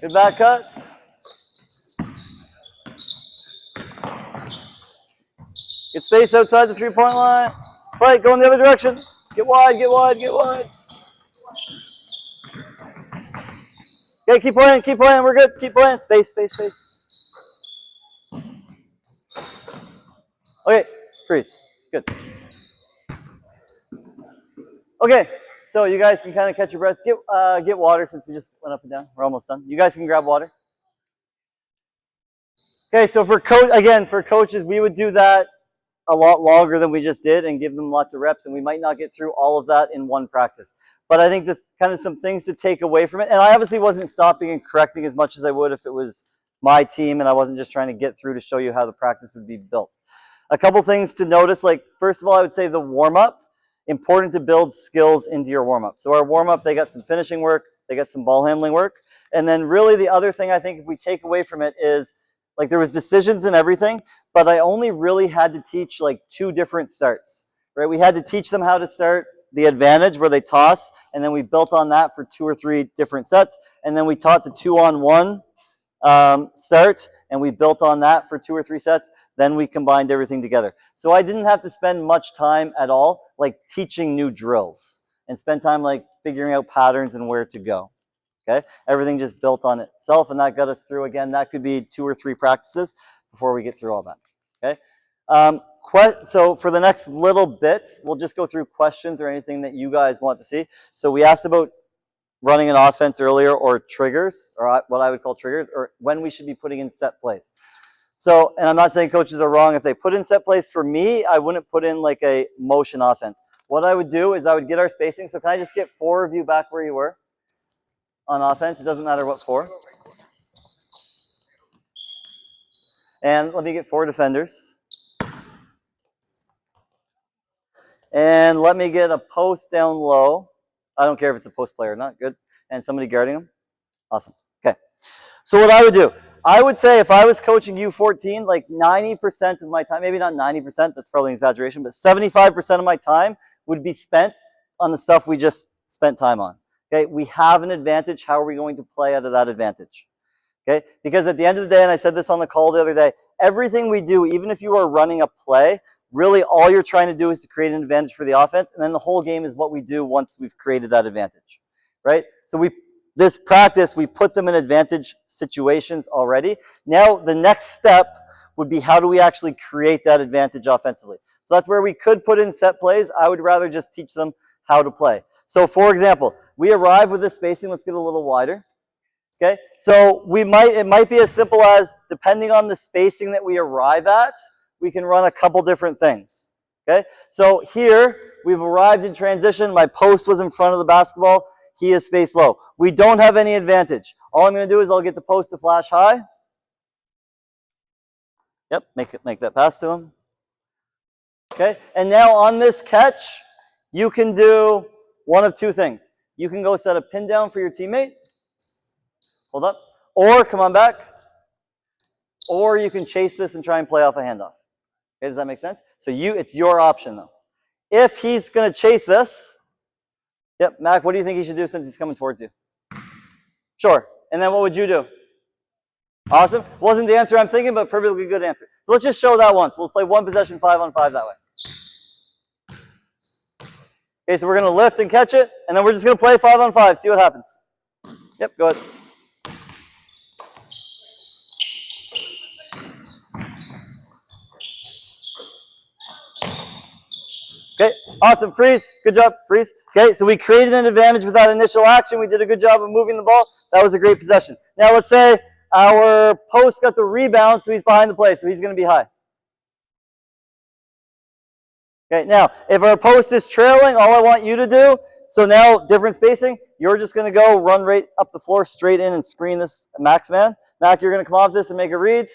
Good back cuts. Get space outside the 3-point line. Play, go in the other direction. Get wide, get wide, get wide. Okay, keep playing, we're good. Keep playing. Space, space, space. Okay, freeze. Good. Okay, so you guys can kind of catch your breath. Get water since we just went up and down. We're almost done. You guys can grab water. Okay, so for coaches, we would do that a lot longer than we just did and give them lots of reps, and we might not get through all of that in one practice. But I think that kind of some things to take away from it, and I obviously wasn't stopping and correcting as much as I would if it was my team and I wasn't just trying to get through to show you how the practice would be built. A couple things to notice, like first of all, I would say the warm-up, important to build skills into your warm-up. So our warm-up, they got some finishing work, they got some ball handling work. And then really the other thing I think if we take away from it is, like there was decisions and everything, but I only really had to teach like 2 different starts, right? We had to teach them how to start the advantage where they toss, and then we built on that for 2 or 3 different sets. And then we taught the 2-on-1 start, and we built on that for 2 or 3 sets. Then we combined everything together. So I didn't have to spend much time at all, like teaching new drills, and spend time like figuring out patterns and where to go. Okay, everything just built on itself, and that got us through. Again, that could be 2 or 3 practices before we get through all that. Okay, so for the next little bit, we'll just go through questions or anything that you guys want to see. So we asked about running an offense earlier, or triggers, or what I would call triggers, or when we should be putting in set plays. So, and I'm not saying coaches are wrong if they put in set plays. For me, I wouldn't put in like a motion offense. What I would do is I would get our spacing. So can I just get 4 of you back where you were on offense? It doesn't matter what 4. And let me get 4 defenders. And let me get a post down low. I don't care if it's a post player or not. Good. And somebody guarding them. Awesome. Okay. So what I would do, I would say if I was coaching U14, like 90% of my time, maybe not 90%, that's probably an exaggeration, but 75% of my time would be spent on the stuff we just spent time on. Okay. We have an advantage. How are we going to play out of that advantage? Okay. Because at the end of the day, and I said this on the call the other day, everything we do, even if you are running a play, really all you're trying to do is to create an advantage for the offense, and then the whole game is what we do once we've created that advantage, right? So this practice, we put them in advantage situations already. Now the next step would be, how do we actually create that advantage offensively? So that's where we could put in set plays. I would rather just teach them how to play. So for example, we arrive with this spacing. Let's get a little wider. Okay, so it might be as simple as, depending on the spacing that we arrive at, we can run a couple different things. Okay, so here we've arrived in transition. My post was in front of the basketball. He is spaced low. We don't have any advantage. All I'm going to do is I'll get the post to flash high. Yep, make that pass to him. Okay, and now on this catch, you can do one of 2 things. You can go set a pin down for your teammate. Hold up. Or come on back. Or you can chase this and try and play off a handoff. Okay, does that make sense? So it's your option though. If he's going to chase this, yep, Mac, what do you think he should do since he's coming towards you? Sure. And then what would you do? Awesome. Wasn't the answer I'm thinking, but perfectly good answer. So let's just show that once. We'll play 1 possession 5-on-5 that way. Okay, so we're going to lift and catch it, and then we're just going to play 5-on-5, see what happens. Yep, go ahead. Okay, awesome. Freeze. Good job. Freeze. Okay, so we created an advantage with that initial action. We did a good job of moving the ball. That was a great possession. Now let's say our post got the rebound, so he's behind the play, so he's going to be high. Okay, now if our post is trailing, all I want you to do, so now different spacing, you're just going to go run right up the floor, straight in and screen this Max man. Mac, you're going to come off this and make a read,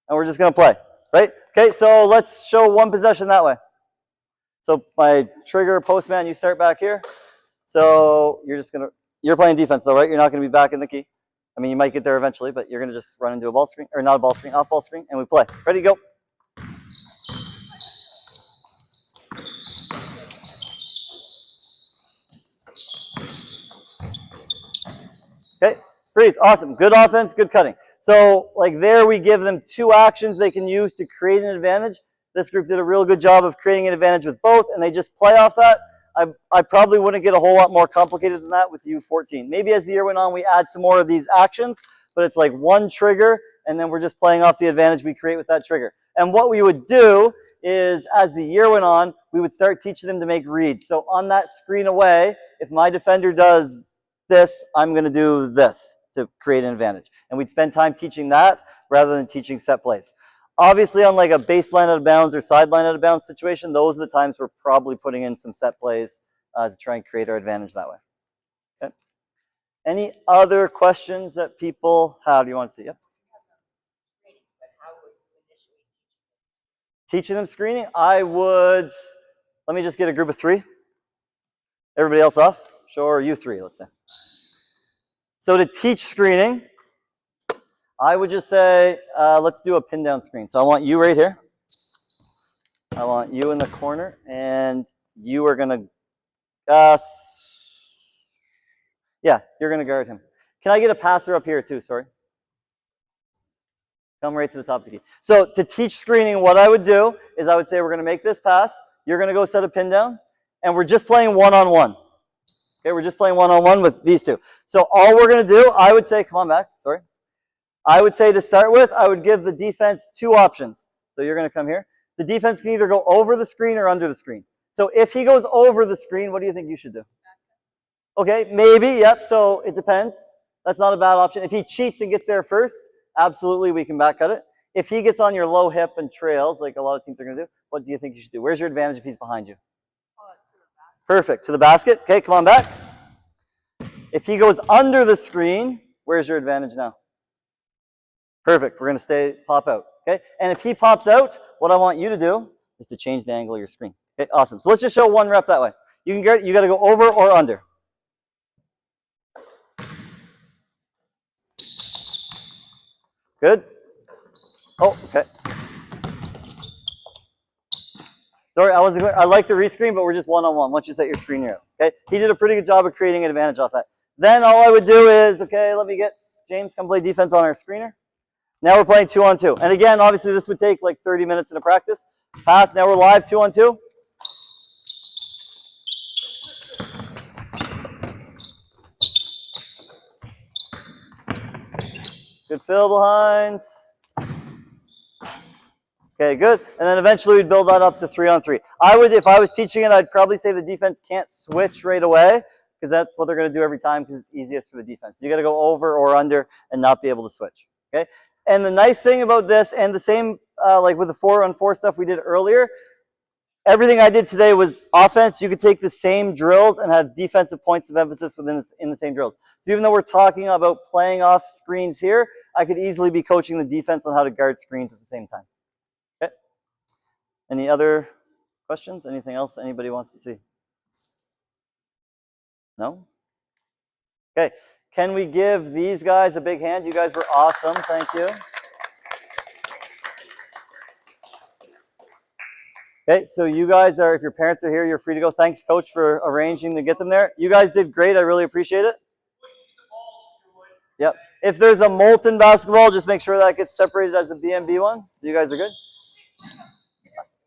and we're just going to play, right? Okay, so let's show 1 possession that way. So my trigger postman, you start back here. So you're playing defense though, right? You're not going to be back in the key. I mean, you might get there eventually, but you're going to just run into a ball screen, or not a ball screen, off ball screen, and we play. Ready, go. Okay, freeze, awesome. Good offense, good cutting. So like there we give them 2 actions they can use to create an advantage. This group did a real good job of creating an advantage with both, and they just play off that. I probably wouldn't get a whole lot more complicated than that with U14. Maybe as the year went on, we add some more of these actions, but it's like 1 trigger, and then we're just playing off the advantage we create with that trigger. And what we would do is, as the year went on, we would start teaching them to make reads. So on that screen away, if my defender does this, I'm going to do this to create an advantage. And we'd spend time teaching that rather than teaching set plays. Obviously, on like a baseline out of bounds or sideline out of bounds situation, those are the times we're probably putting in some set plays to try and create our advantage that way. Okay. Any other questions that people have? Do you want to see? Yep. Teaching them screening, I would, let me just get a group of 3. Everybody else off? Sure, you 3, let's say. So to teach screening, I would just say, let's do a pin down screen. So I want you right here. I want you in the corner, and you are going to, yeah, you're going to guard him. Can I get a passer up here too? Sorry. Come right to the top of the key. So to teach screening, what I would do is I would say we're going to make this pass. You're going to go set a pin down, and we're just playing one-on-one. Okay, we're just playing one-on-one with these 2. So all we're going to do, I would say, come on back, sorry. I would say to start with, I would give the defense 2 options. So you're going to come here. The defense can either go over the screen or under the screen. So if he goes over the screen, what do you think you should do? Okay, maybe, yep, so it depends. That's not a bad option. If he cheats and gets there first, absolutely, we can back cut it. If he gets on your low hip and trails, like a lot of teams are going to do, what do you think you should do? Where's your advantage if he's behind you? Perfect. To the basket. Okay, come on back. If he goes under the screen, where's your advantage now? Perfect. We're going to pop out. Okay, and if he pops out, what I want you to do is to change the angle of your screen. Okay, awesome. So let's just show 1 rep that way. You got to go over or under. Good. Oh, okay. Sorry, I wasn't clear. I like the rescreen, but we're just one-on-one. Once you set your screen, you're out. Okay. He did a pretty good job of creating an advantage off that. Then all I would do is, okay, let me get James come play defense on our screener. Now we're playing 2-on-2. And again, obviously this would take like 30 minutes in a practice. Pass. Now we're live 2-on-2. Good fill behind. Okay, good. And then eventually we'd build that up to 3-on-3. If I was teaching it, I'd probably say the defense can't switch right away because that's what they're going to do every time because it's easiest for the defense. You got to go over or under and not be able to switch. Okay. And the nice thing about this, and the same like with the 4-on-4 stuff we did earlier, everything I did today was offense. You could take the same drills and have defensive points of emphasis in the same drills. So even though we're talking about playing off screens here, I could easily be coaching the defense on how to guard screens at the same time. Okay. Any other questions? Anything else anybody wants to see? No? Okay. Can we give these guys a big hand? You guys were awesome. Thank you. Okay, so you guys are, if your parents are here, you're free to go. Thanks, Coach, for arranging to get them there. You guys did great. I really appreciate it. Yep. If there's a molten basketball, just make sure that gets separated as a BMB one. So you guys are good?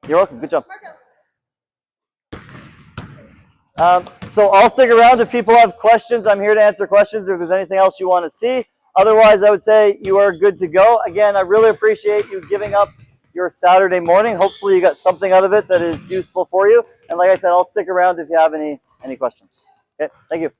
You're welcome. Good job. So I'll stick around if people have questions. I'm here to answer questions if there's anything else you want to see. Otherwise, I would say you are good to go. Again, I really appreciate you giving up your Saturday morning. Hopefully you got something out of it that is useful for you. And like I said, I'll stick around if you have any questions. Okay, thank you.